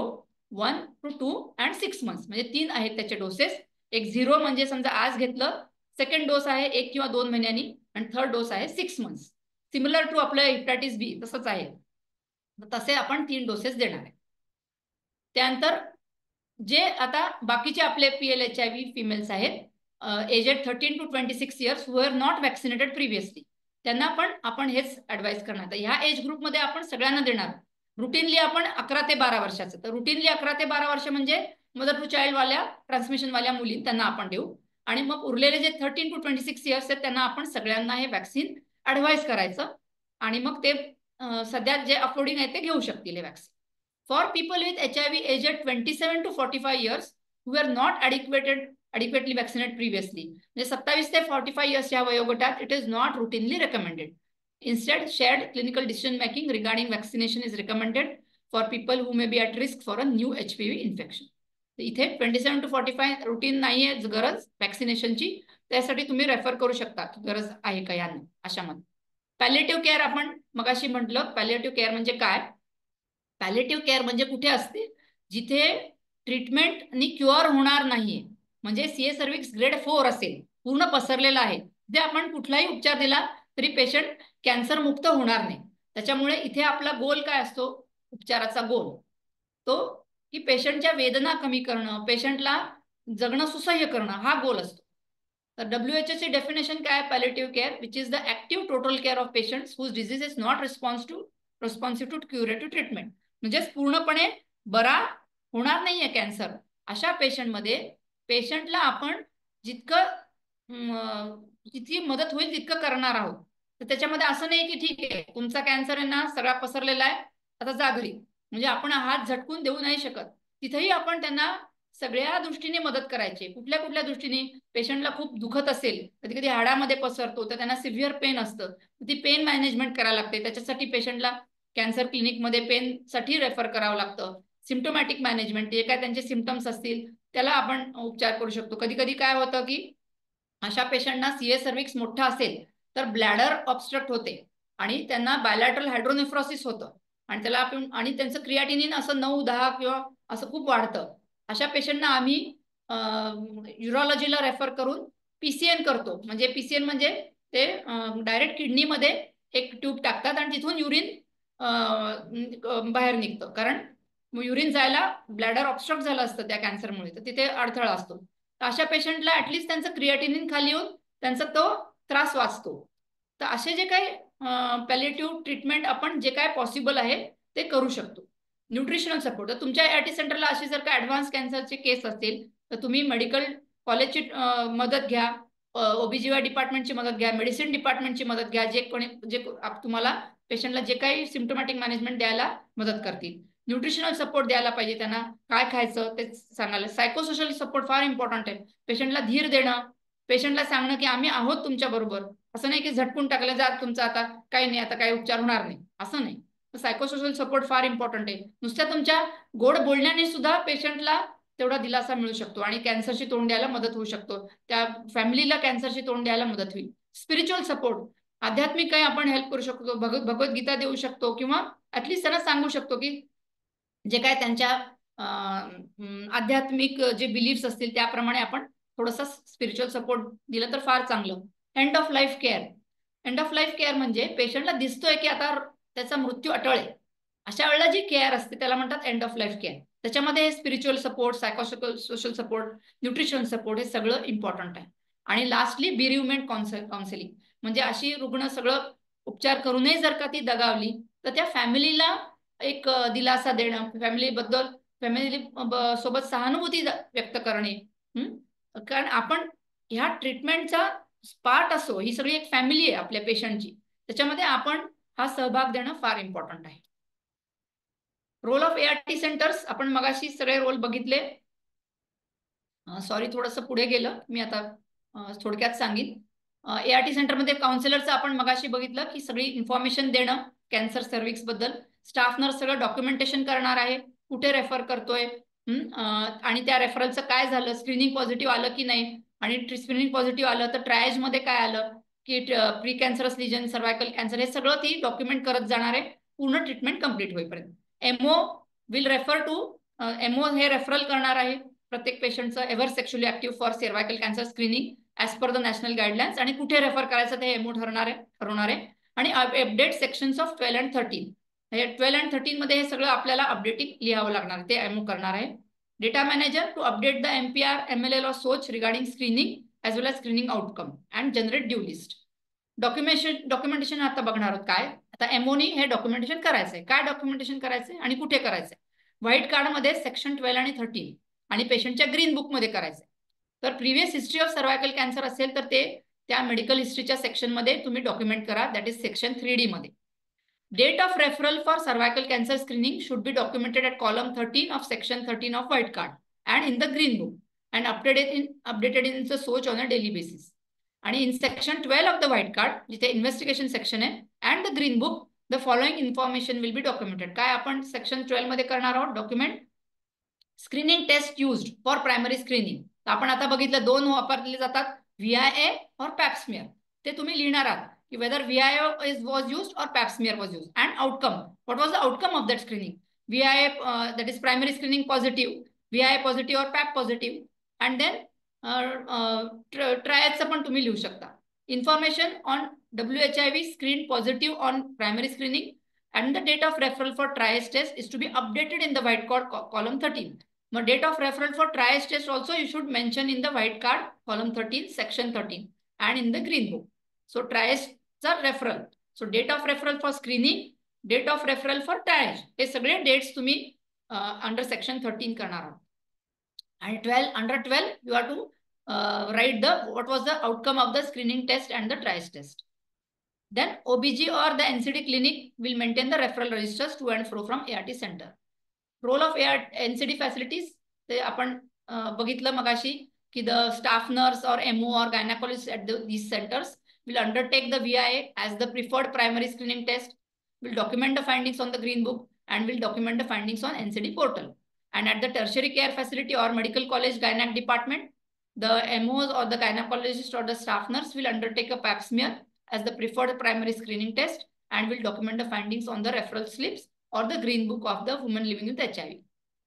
1 to 2 and 6 months, म्हणजे 3 आहेत त्याचे डोसेस. एक 0 म्हणजे समजा आज घेतलं, सेकंड डोस आहे 1 किंवा 2 महिन्यांनी, आणि थर्ड डोस आहे 6 months. सिमिलर टू आपलं हेपॅटायटिस B तसंच आहे. तसे आपण 3 डोसेस देणार आहे. त्यानंतर जे आता बाकीचे आपले PLHIV फिमेल्स आहेत, aged 13 to 26 years who are not vaccinated previously, त्यांना पण आपण हेच ॲडवाइस करणार. तर ह्या एज ग्रुपमध्ये आपण सगळ्यांना देणार. रुटीनली आपण 11 ते 12 वर्षाचं, तर रुटीनली 11 ते 12 वर्ष म्हणजे मदर टू चाइल्ड वाल्या ट्रान्समिशनवाल्या मुली, त्यांना आपण देऊ. आणि मग उरलेले जे 13 to 26 years आहेत त्यांना आपण सगळ्यांना हे वॅक्सिन ॲडवाइस करायचं. आणि मग ते सध्या जे अफोर्डिंग आहे ते घेऊ शकतील हे vaccine. For people with HIV aged 27 to 45 years who were not adequately vaccinated previously. म्हणजे 27 ते 45 years या वयोगटात it is not routinely recommended. Instead, shared clinical decision making regarding vaccination is recommended for people who may be at risk for a new HPV infection. इथे 27 to 45 रुटीन नाहीये गरज वॅक्सिनेशनची, त्यासाठी तुम्ही रेफर करू शकता गरज आहे का यांना अशामध्ये. पॅलिएटिव्ह केअर आपण मगाशी म्हटलं, पॅलिएटिव्ह केअर म्हणजे काय? पॅलिएटिव्ह केअर म्हणजे कुठे असते? जिथे ट्रीटमेंटनी क्युअर होणार नाहीये, म्हणजे सीए सर्व्हिक्स ग्रेड 4 असेल, पूर्ण पसरलेला आहे, जे आपण कुठलाही उपचार दिला तरी पेशंट कॅन्सर मुक्त होणार नाही. त्याच्यामुळे इथे आपला गोल काय असतो उपचाराचा गोल? तो की पेशंटच्या वेदना कमी करणं, पेशंटला जगणं सुसह्य करणं हा गोल असतो. तर WHO ची डेफिनेशन काय? Palliative care which is the active total care of patients whose disease is not responsive to curative treatment. म्हणजे पूर्णपणे बरा होणार नाहीये कॅन्सर, अशा पेशंटमध्ये पेशंटला आपण जितकी मदत होईल तितकं करणार आहोत. तर त्याच्यामध्ये असं नाही की ठीक आहे तुमचा कॅन्सर आहे ना सगळा पसरलेला आहे आता जा घरी, म्हणजे आपण हात झटकून देऊ नाही शकत. तिथेही आपण त्यांना सगळ्या दृष्टीने मदत करायची. कुठल्या कुठल्या दृष्टीने? पेशंटला खूप दुखत असेल, कधी कधी हाडामध्ये पसरतो तर त्यांना सिव्हिअर पेन असतं, ती पेन मॅनेजमेंट करायला लागते. त्याच्यासाठी पेशंटला कॅन्सर क्लिनिकमध्ये पेनसाठी रेफर करावं लागतं. सिम्प्टोमॅटिक मॅनेजमेंट, जे काय त्यांचे सिम्पटम्स असतील त्याला आपण उपचार करू शकतो. कधी कधी काय होतं की अशा पेशंटना सीए सर्व्हिक्स मोठा असेल तर ब्लॅडर ऑब्स्ट्रक्ट होते आणि त्यांना बायलॅटरल हायड्रोनेफ्रोसिस होतं आणि त्याला आपण आणि त्यांचं क्रिएटिनिन असं 9-10 किंवा असं खूप वाढतं. अशा पेशंटना आम्ही युरोलॉजीला रेफर करून पीसीएन करतो. म्हणजे पीसीएन म्हणजे ते डायरेक्ट किडनीमध्ये एक ट्यूब टाकतात आणि तिथून युरिन बाहेर निघतं. कारण युरिन जायला ब्लॅडर ऑब्स्ट्रक्ट झालं असतं त्या कॅन्सरमुळे, तर तिथे अडथळा असतो. तर अशा पेशंटला ऍटलिस्ट त्यांचं क्रिएटिनिन खाली येऊन त्यांचा तो त्रास वाचतो. तर असे जे काही पॅलिएटिव्ह ट्रीटमेंट आपण जे काय पॉसिबल आहे ते करू शकतो. न्यूट्रिशनल सपोर्ट, तर तुमच्या आयटी सेंटरला अशी जर का ऍडव्हान्स कॅन्सरचे केस असतील तर तुम्ही मेडिकल कॉलेजची मदत घ्या, ओबीजीवाय डिपार्टमेंटची मदत घ्या, मेडिसिन डिपार्टमेंटची मदत घ्या, जे तुम्हाला पेशंटला जे काही सिम्प्टोमॅटिक मॅनेजमेंट द्यायला मदत करतील. न्यूट्रिशनल सपोर्ट द्यायला पाहिजे, त्यांना काय खायचं ते सांगायला. सायकोसोशल सपोर्ट फार इम्पॉर्टंट आहे. पेशंटला धीर देणं, पेशंटला सांगणं की आम्ही आहोत तुमच्या बरोबर. असं नाही की झटकून टाकलं जात तुमचं आता काही नाही, आता काही उपचार होणार नाही, असं नाही. सायकोसोशल सपोर्ट फार इम्पॉर्टंट आहे. नुसत्या तुमच्या गोड बोलण्याने सुद्धा पेशंटला तेवढा दिलासा मिळू शकतो आणि कॅन्सरची तोंड द्यायला मदत होऊ शकतो. त्या फॅमिलीला कॅन्सरची तोंड द्यायला मदत होईल. स्पिरिच्युअल सपोर्ट, आध्यात्मिक काही आपण हेल्प करू शकतो, भगवद्गीता देऊ शकतो किंवा ऍटलिस्ट त्यांना सांगू शकतो की जे काय त्यांच्या आध्यात्मिक जे बिलीफ्स असतील त्याप्रमाणे आपण थोडासा स्पिरिच्युअल सपोर्ट दिला तर फार चांगलं. End of life care, end of life care म्हणजे पेशंटला दिसतोय की आता त्याचा मृत्यू अटळ आहे, अशा वेळेला जी केअर असते त्याला म्हणतात एंड ऑफ लाईफ केअर. त्याच्यामध्ये spiritual support, social support, nutrition support हे सगळं इम्पॉर्टंट आहे. आणि लास्टली बिरिवमेंट काउन्सिलिंग, म्हणजे अशी रुग्ण सगळं उपचार करूनही जर का ती दगावली तर त्या फॅमिलीला एक दिलासा देणं, फॅमिली सोबत सहानुभूती व्यक्त करणे. कारण आपण ह्या ट्रीटमेंटचा पार्ट असो, ही सगळी एक फॅमिली आहे आपल्या पेशंटची, त्याच्यामध्ये आपण हा सहभाग देणं फार इम्पॉर्टंट आहे. रोल ऑफ एआरटी सेंटर्स, आपण मगाशी सगळे रोल बघितले. सॉरी थोडंसं पुढे गेलं मी, आता थोडक्यात सांगेन. एआरटी सेंटरमध्ये काउन्सिलरचं आपण मगाशी बघितलं की सगळी इन्फॉर्मेशन देणं कॅन्सर सर्व्हिक्स बद्दल. स्टाफ नर्स सगळं डॉक्युमेंटेशन करणार आहे, कुठे रेफर करतोय आणि त्या रेफरलचं काय झालं, स्क्रीनिंग पॉझिटिव्ह आलं की नाही, आणि स्क्रीनिंग पॉझिटिव्ह आलं तर ट्रायजमध्ये काय आलं की pre cancerous lesion, cervical cancer, हे सगळं ती डॉक्युमेंट करत जाणार आहे पूर्ण ट्रीटमेंट कम्प्लीट होईपर्यंत. MO will refer to, MO हे रेफरल करणार आहे प्रत्येक पेशंटचं ever sexually active for cervical cancer screening as per the national guidelines, आणि कुठे रेफर करायचं ते एमओ ठरवणार आहे. आणि update sections of 12 and 13, 12 and 13 मध्ये हे सगळं आपल्याला अपडेटिंग लिहावं लागणार, ते एमओ करणार आहे. Data manager to update the MPR MLL or SOCH regarding screening as well as screening outcome and generate due list. Documentation आता बघणार आहोत काय. आता एमओनी हे डॉक्युमेंटेशन करायचंय, काय डॉक्युमेंटेशन करायचंय आणि कुठे करायचंय. व्हाईट कार्डमध्ये सेक्शन 12 आणि 13 आणि पेशंटच्या ग्रीन बुकमध्ये करायचंय. तर previous history of cervical cancer असेल तर ते त्या मेडिकल हिस्ट्रीच्या सेक्शनमध्ये तुम्ही डॉक्युमेंट करा, दॅट इज सेक्शन 3D मध्ये. Date of referral for cervical cancer screening should be documented at column 13 of section 13 of white card and in the green book and updated in the SOCH on a daily basis. And in section 12 of the white card, जिथे investigation section आहे, and the green book, the following information will be documented. काय आपण section 12 मध्ये करणार आहोत? Document screening test used for primary screening. तर आपण आता बघितलं दोन वापरले जातात, VIA और पॅप्समियर. ते तुम्ही लिहिणार आहात की weather VIA was used or pap smear was used and outcome. What was the outcome of that screening? VIA, that is primary screening positive, VIA positive or pap positive, and then triads पण तुम्ही लिहू शकता. Information on WHIV screened positive on primary screening and the date of referral for triage test is to be updated in the white card column 13. Now, date of referral for triage test also you should mention in the white card column 13, section 13 and in the green book. So, triage referral. So, date of referral for screening, date of referral for triage. हे सगळे dates तुम्ही under section 13 करणार आहात. And under 12 you have to write what was the outcome of the screening test and the triage test. Then OBG or the NCD clinic will maintain the referral registers to and fro from ART center. Role of NCD facilities, ते आपण बघितलं मगाशी की the staff nurse or MO or gynecologist at these centers will undertake the VIA as the preferred primary screening test, will document the findings on the green book and will document the findings on NCD portal. And at the tertiary care facility or medical college gynec department, the MOs or the gynecologist or the staff nurse will undertake a pap smear as the preferred primary screening test and will document the findings on the referral slips or the green book of the woman living with HIV.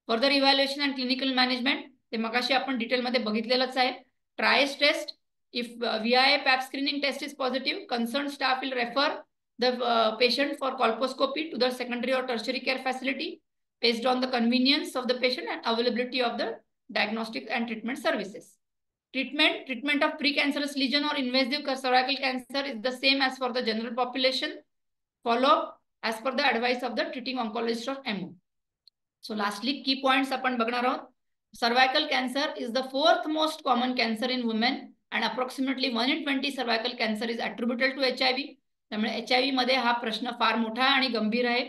Further evaluation and clinical management, ते मगाशी आपण डिटेल मध्ये बघितलेलंच आहे. Triage test, if VIA pap screening test is positive, concerned staff will refer the patient for colposcopy to the secondary or tertiary care facility based on the convenience of the patient and availability of the diagnostic and treatment services. Treatment of precancerous lesion or invasive cervical cancer is the same as for the general population. Follow as per the advice of the treating oncologist of MO. So lastly, key points आपण बघणार आहोत. Cervical cancer is the fourth most common cancer in women and approximately 1 in 20 cervical cancer is attributable to HIV. त्यामुळे HIV मध्ये हा प्रश्न फार मोठा आणि गंभीर आहे.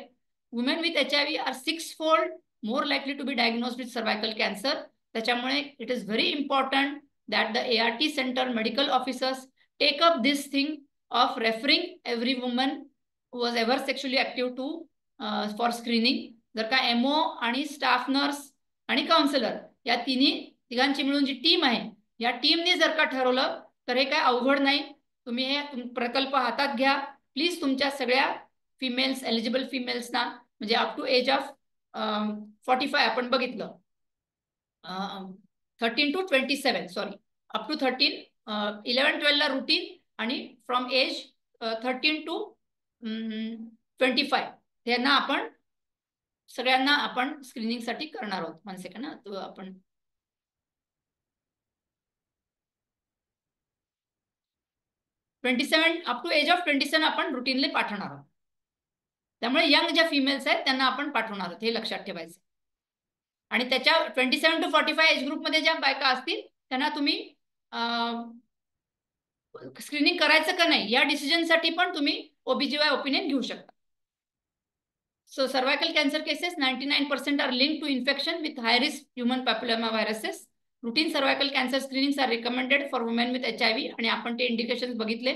Women with HIV are 6-fold more likely to be diagnosed with cervical cancer. त्याच्यामुळे it is very important that the ART center medical officers take up this thing of referring every woman who was ever sexually active to for screening. जर का MO आणि स्टाफ नर्स आणि काउन्सिलर या तिघांची मिळून जी टीम आहे, या टीमने जर का ठरवलं तर हे काय अवघड नाही. तुम्ही हे प्रकल्प हातात घ्या. प्लीज तुमच्या सगळ्या फिमेल्स, एलिजिबल फिमेल्सना, म्हणजे अप टू एज ऑफ 45 आपण बघितलं, 13 to 27, सॉरी, अप टू 13, 11-12 ला रुटीन आणि फ्रॉम एज 13 to 25 यांना आपण सगळ्यांना आपण स्क्रीनिंग साठी करणार आहोत. 1 सेकंड, तो आपण 27 अप टू एज ऑफ 27 आपण रुटीनली पाठवणार आहोत. त्यामुळे यंग ज्या फिमेल्स आहेत त्यांना आपण पाठवणार आहोत, हे लक्षात ठेवायचं. आणि त्याच्या 27 to 45 एज ग्रुप मध्ये ज्या बायका असतील त्यांना तुम्ही स्क्रीनिंग करायचं का नाही या डिसिजन साठी पण तुम्ही OBGY ओपिनियन घेऊ शकता. So cervical cancer cases 99% are linked to infection with high risk human papilloma viruses. Routine cervical cancer screenings are recommended for women with HIV आणि आपण ते indications बघितले.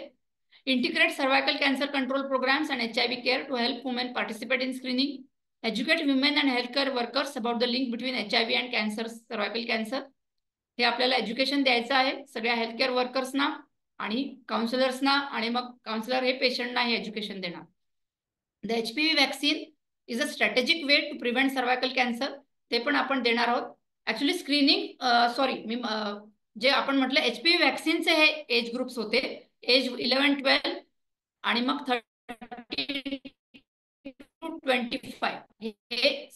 Integrate cervical cancer control programs and HIV care to help women participate in screening. Educate women and healthcare workers about the link between HIV and cancer, cervical cancer. हे आपल्याला एज्युकेशन द्यायचं आहे सगळ्या हेल्थकेअर वर्कर्सना आणि काउन्सिलर्सना, आणि मग काउन्सिलर हे पेशंटना हे एज्युकेशन देणार. द HPV vaccine is a strategic way to prevent cervical cancer, ते पण आपण देणार आहोत. ऍक्च्युली स्क्रीनिंग, सॉरी, मी जे आपण म्हटलं HPV वॅक्सिनचे हे एज ग्रुप्स होते, एज 11-12 आणि मग 30 to 25 हे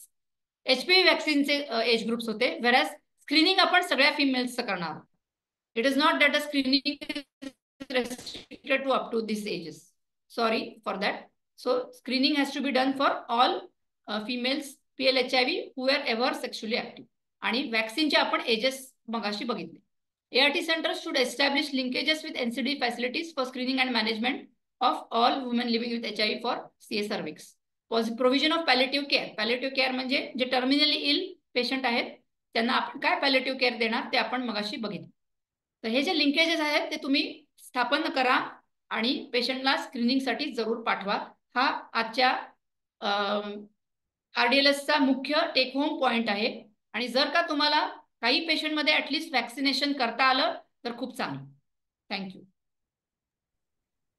HPV वॅक्सिनचे एज ग्रुप्स होते. व्हेरॅज स्क्रीनिंग आपण सगळ्या फिमेल्सचं करणार. It is not that a screening is restricted to up to these ages. Sorry for that. So screening has to be done for all females PL-HIV who were ever sexually active. आणि वॅक्सिनचे आपण एजेस मगाशी बघितले. ART centers should establish linkages with NCD facilities for screening and management of all women living with HIV for CA cervix. Provision of palliative care. Palliative care म्हणजे जे टर्मिनली इल पेशंट आहेत त्यांना आपण काय पॅलेटिव्ह केअर देणार ते आपण मगाशी बघितलं. तर हे जे लिंकेजेस आहेत ते तुम्ही स्थापन करा आणि पेशंटला स्क्रीनिंगसाठी जरूर पाठवा. हा आजच्या RDLSचा मुख्य टेक होम पॉइंट आहे. आणि जर का तुम्हाला काही पेशंटमध्ये ऍटलिस्ट वॅक्सिनेशन करता आलं तर खूप चांगलं. Thank you.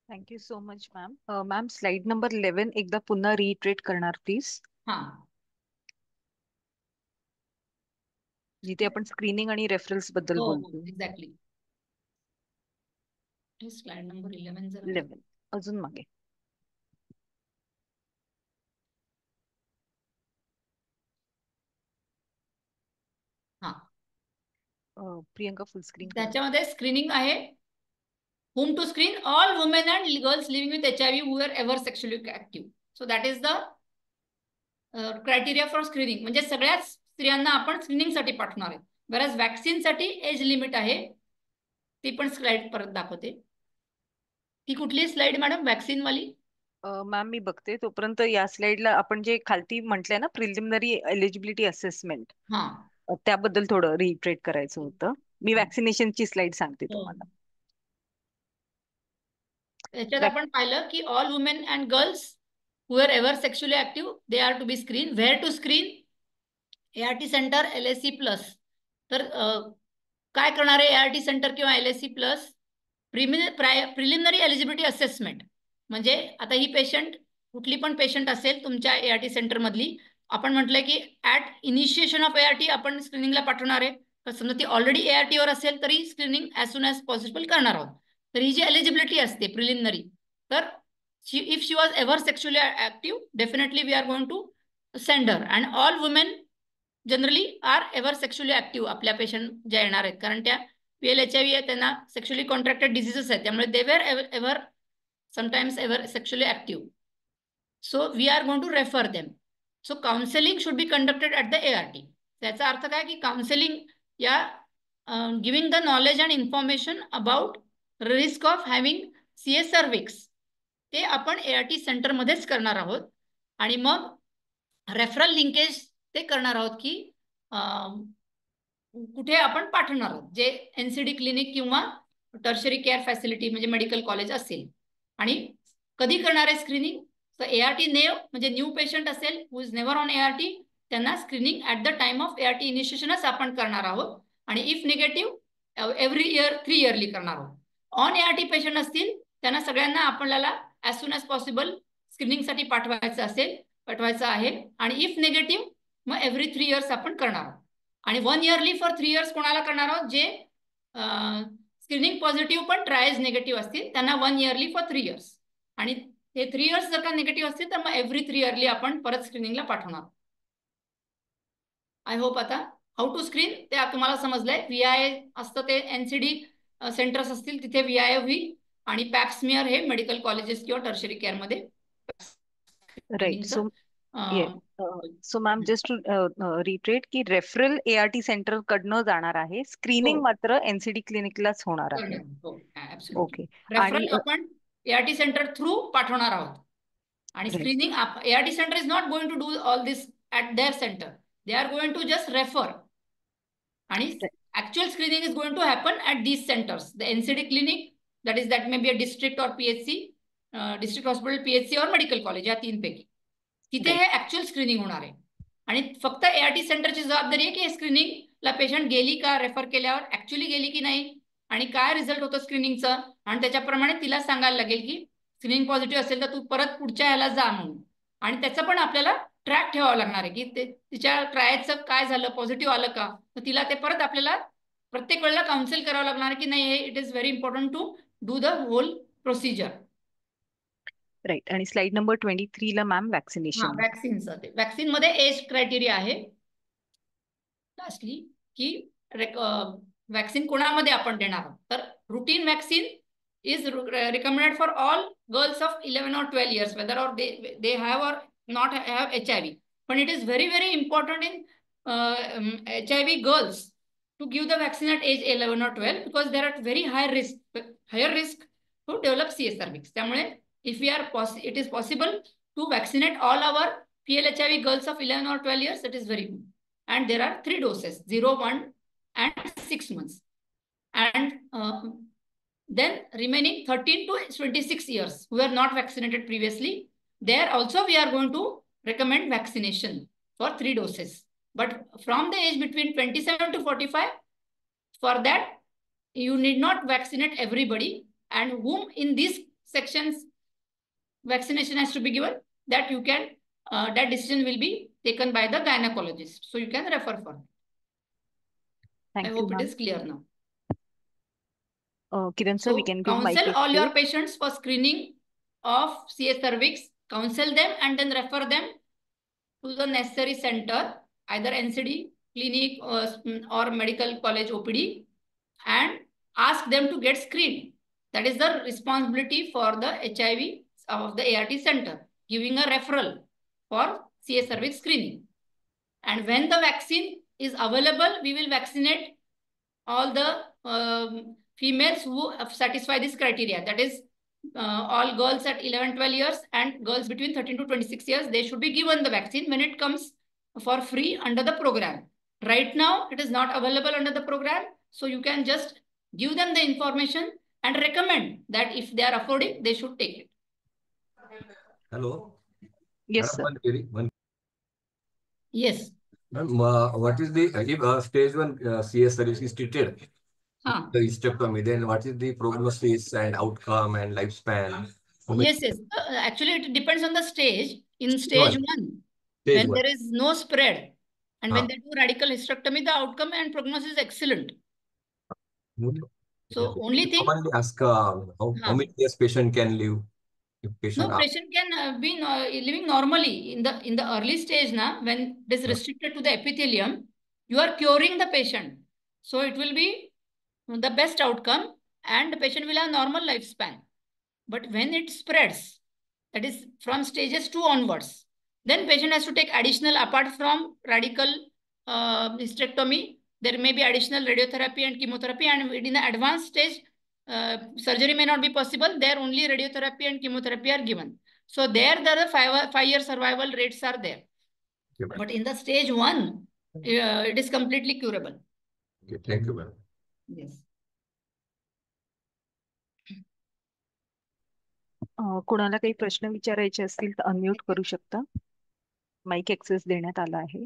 Thank you so much ma'am. Ma'am slide number 11 एकदा पुन्हा रिइटरेट करणार प्लीज, हा, जिथे आपण स्क्रीनिंग आणि रेफरन्स बद्दल हो हो, बोलतो. एक्झॅक्टली. स्लाइड नंबर 11 जर 11 अजून मागे. हा, प्रियंका फुल स्क्रीन करा. त्याच्यामध्ये स्क्रीनिंग आहे. whom to screen all women and girls living with HIV who were ever sexually active. So that is the criteria for screening. म्हणजे सगळ्याच स्त्रियांना आपण स्क्रीनिंगसाठी पाठवणार आहे. बऱ्याच वॅक्सिनसाठी एज लिमिट आहे. ती पण स्लाइड परत दाखवते. ती कुठली स्लाइड मॅडम, वॅक्सिन वाली? मॅम मी बघते तोपर्यंत या स्लाइडला आपण जे खालती म्हटलंय ना प्रिलिमिनरी एलिजिबिलिटी असेसमेंट, हा, त्याबद्दल थोडं रिइटरेट करायचं होतं. मी वॅक्सिनेशनची स्लाइड सांगते हो. तुम्हाला. याच्यात आपण पाहिलं की all women and girls who are ever sexually active they are to be screen. Where to screen? ART centre, LSC plus. तर काय करणार आहे ART सेंटर किंवा LSC plus? Preliminary eligibility assessment. म्हणजे आता ही पेशंट कुठली पण पेशंट असेल तुमच्या ART सेंटर मधली, आपण म्हटलंय की ऍट इनिशिएशन ऑफ ART आपण स्क्रीनिंगला पाठवणार आहे. तर समजा ती ऑलरेडी ART वर असेल तरी screening as soon as possible करणार आहोत. तर ही जी एलिजिबिलिटी असते प्रिलिमिनरी, तर if she was ever sexually active definitely we are going to send her. And all women generally are ever sexually active आपल्या पेशंट ज्या येणार आहेत, कारण त्या PL-HIV आहे, त्यांना सेक्शुअली कॉन्ट्रॅक्टेड डिझिजेस आहेत, त्यामुळे they were ever sometimes ever sexually active. So we are going to refer them. So counseling should be conducted at the ART. त्याचा अर्थ काय की काउन्सिलिंग या giving the knowledge and information about risk of having CA सर्व्हिक्स ते आपण ART सेंटरमध्येच करणार आहोत. आणि मग रेफरल लिंकेज ते करणार आहोत की कुठे आपण पाठवणार आहोत, जे NCD क्लिनिक किंवा टर्शरी केअर फॅसिलिटी म्हणजे मेडिकल कॉलेज असेल. आणि कधी करणार आहे स्क्रीनिंग? तर ART नेव म्हणजे न्यू पेशंट असेल हु इज नेव्हर ऑन ART, त्यांना screening at the time of ART इनिशिएशनच आपण करणार आहोत. आणि if negative every year 3 yearly करणार आहोत. ऑन ART पेशंट असतील त्यांना सगळ्यांना आपल्याला ॲज सून ॲज पॉसिबल स्क्रीनिंगसाठी पाठवायचं आहे. आणि इफ निगेटिव्ह मग एव्हरी 3 इयर्स आपण करणार आहोत. आणि 1 इयरली फॉर 3 इयर्स कोणाला करणार आहोत? जे स्क्रीनिंग पॉझिटिव्ह पण ट्रायल्स निगेटिव्ह असतील त्यांना 1 इयरली फॉर 3 इयर्स. आणि हे 3 इयर्स जर का निगेटिव्ह असतील तर मग एव्हरी 3 इयरली आपण परत स्क्रीनिंगला पाठवणार. आय होप आता हाऊ टू स्क्रीन ते तुम्हाला समजलंय. VIA असतं ते NCD सेंटर्स असतील तिथे VIA होईल. आणि पॅप्समियर हे मेडिकल कॉलेजेस किंवा टर्शरी केअर मध्ये right. So ma'am just to reiterate की रेफरल ART सेंटर कडनं जाणार आहे, स्क्रीनिंग मात्र NCD क्लिनिकलाच होणार आहे. ओके. आणि रेफरल आपण ART सेंटर थ्रू पाठवणार आहोत. आणि screening ART centre is not going to do all this at their centre. They are going to just refer. आणि actual screening is going to happen at these centers. The NCD clinic, that may be a district or PHC, district hospital, PHC or medical college, या 3 पैकी तिथे हे ऍक्च्युअल स्क्रीनिंग होणार आहे. आणि फक्त ART सेंटरची जबाबदारी आहे की स्क्रीनिंगला पेशंट गेली का, रेफर केल्यावर ऍक्च्युअली गेली की नाही, आणि काय रिझल्ट होतो स्क्रीनिंगचं, आणि त्याच्याप्रमाणे तिला सांगायला लागेल की स्क्रीनिंग पॉझिटिव्ह असेल तर तू परत पुढच्या ह्याला जा म्हणून. आणि त्याचं पण आपल्याला ट्रॅक ठेवावं लागणार आहे की तिच्या ट्रायलचं काय झालं, पॉझिटिव्ह आलं का, तर तिला ते परत आपल्याला प्रत्येक वेळेला काउन्सिल करावं लागणार की नाही, हे it is very important to do the whole procedure. Right. आणि स्लाइड नंबर 23 ला मॅम वॅक्सिनेशन. वॅक्सिनचं ते वॅक्सिन मध्ये एज क्रायटेरिया आहे लास्टली की वॅक्सिन कोणामध्ये आपण देणार आहोत. तर routine vaccine is recommended for all girls of 11 or 12 years, whether or they have or not have HIV. But it is very important in HIV girls to give the vaccine at age 11 or 12 because they are at very higher risk to develop CA cervix. त्यामुळे if it is possible to vaccinate all our PLHIV girls of 11 or 12 years, that is very good. And there are 3 doses, 0, 1 and 6 months. And then remaining 13 to 26 years who were not vaccinated previously, there also we are going to recommend vaccination for 3 doses. But from the age between 27 to 45, for that, you need not vaccinate everybody, and whom in these sections vaccination has to be given, that you can, that decision will be taken by the gynecologist. So you can refer for that. I Thank you, hope it ma'am. is clear now. Kiran sir, we So can give mic counsel all your access. patients for screening of CA cervix, counsel them and then refer them to the necessary center, either NCD, clinic or medical college OPD, and ask them to get screened. That is the responsibility for the HIV of the ART center, giving a referral for CA cervix screening. And when the vaccine is available, we will vaccinate all the females who satisfy this criteria. That is, all girls at 11, 12 years and girls between 13 to 26 years, they should be given the vaccine when it comes for free under the program. Right now, it is not available under the program. So you can just give them the information and recommend that if they are affording, they should take it. Hello. Yes, sir. Yes. What is the if stage 1 CS service is treated? The hysterectomy, then what is the prognosis and outcome and lifespan? Yes. Actually, it depends on the stage. In stage 1, when there is no spread, and when they do radical hysterectomy, the outcome and prognosis is excellent. So only thing. Commonly ask how many years patient can live? If patient patient can be living normally in the early stage now, when it is restricted to the epithelium, you are curing the patient. So it will be the best outcome and the patient will have normal lifespan. But when it spreads, that is from stages 2 onwards, then patient has to take additional, apart from radical hysterectomy, there may be additional radiotherapy and chemotherapy, and in the advanced stage, surgery may not be possible. There only radiotherapy and chemotherapy are given. So there the 5-year survival rates are there. Okay, but in the stage 1, it is completely curable. Okay, thank you, ma'am. Yes. कोणाला काही प्रश्न विचारायचे असतील तर अनम्यूट करू शकता. माइक ऍक्सेस देण्यात आला आहे.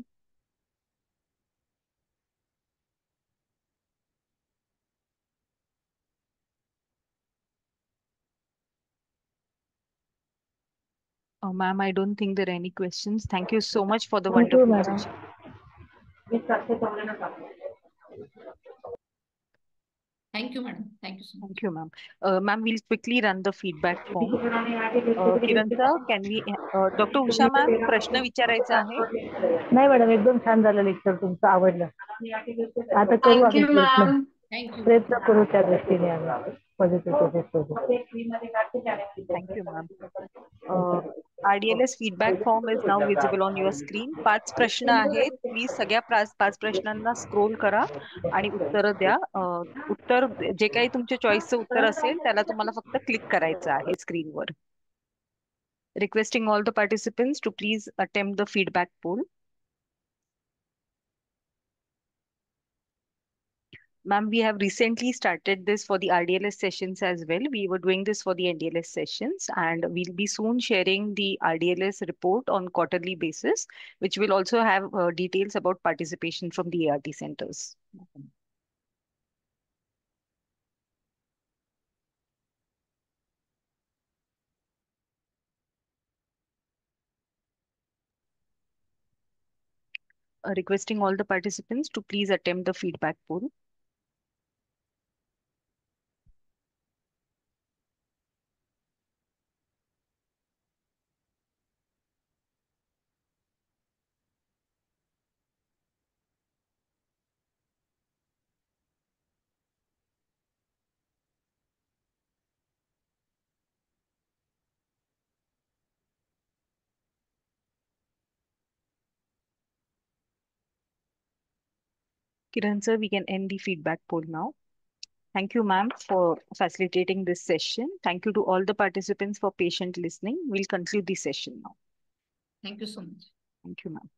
Ma'am, I don't think there are any questions. Thank you so much for the wonderful session. Thank you, madam. Thank you so much. Thank you, ma'am. Ma'am, we'll quickly run the feedback form. Kiran sir, can we, Dr. Usha ma'am, प्रश्न विचारायचा आहे? नाही मॅडम, एकदम छान झालं लेक्चर तुमचं, आवडलं. आता करू आम्ही प्रयत्न करू त्या दृष्टीने आम्ही positive. Thank you, ma'am. RDLS feedback form is now visible on your screen. 5 प्रश्न आहेत. प्लीज सगळ्या 5 प्रश्नांना स्क्रोल करा आणि उत्तर द्या. उत्तर जे काही तुमच्या चॉईसचं उत्तर असेल त्याला तुम्हाला फक्त क्लिक करायचं आहे स्क्रीनवर. Requesting all the participants to please attempt the feedback poll. Ma'am, we have recently started this for the RDLS sessions as well. We were doing this for the NDLS sessions, and we'll be soon sharing the RDLS report on quarterly basis, which will also have details about participation from the ART centers. Requesting all the participants to please attempt the feedback poll. Kiran sir, we can end the feedback poll now. Thank you, ma'am, for facilitating this session. Thank you to all the participants for patient listening. We'll conclude the session now. Thank you so much. Thank you, ma'am.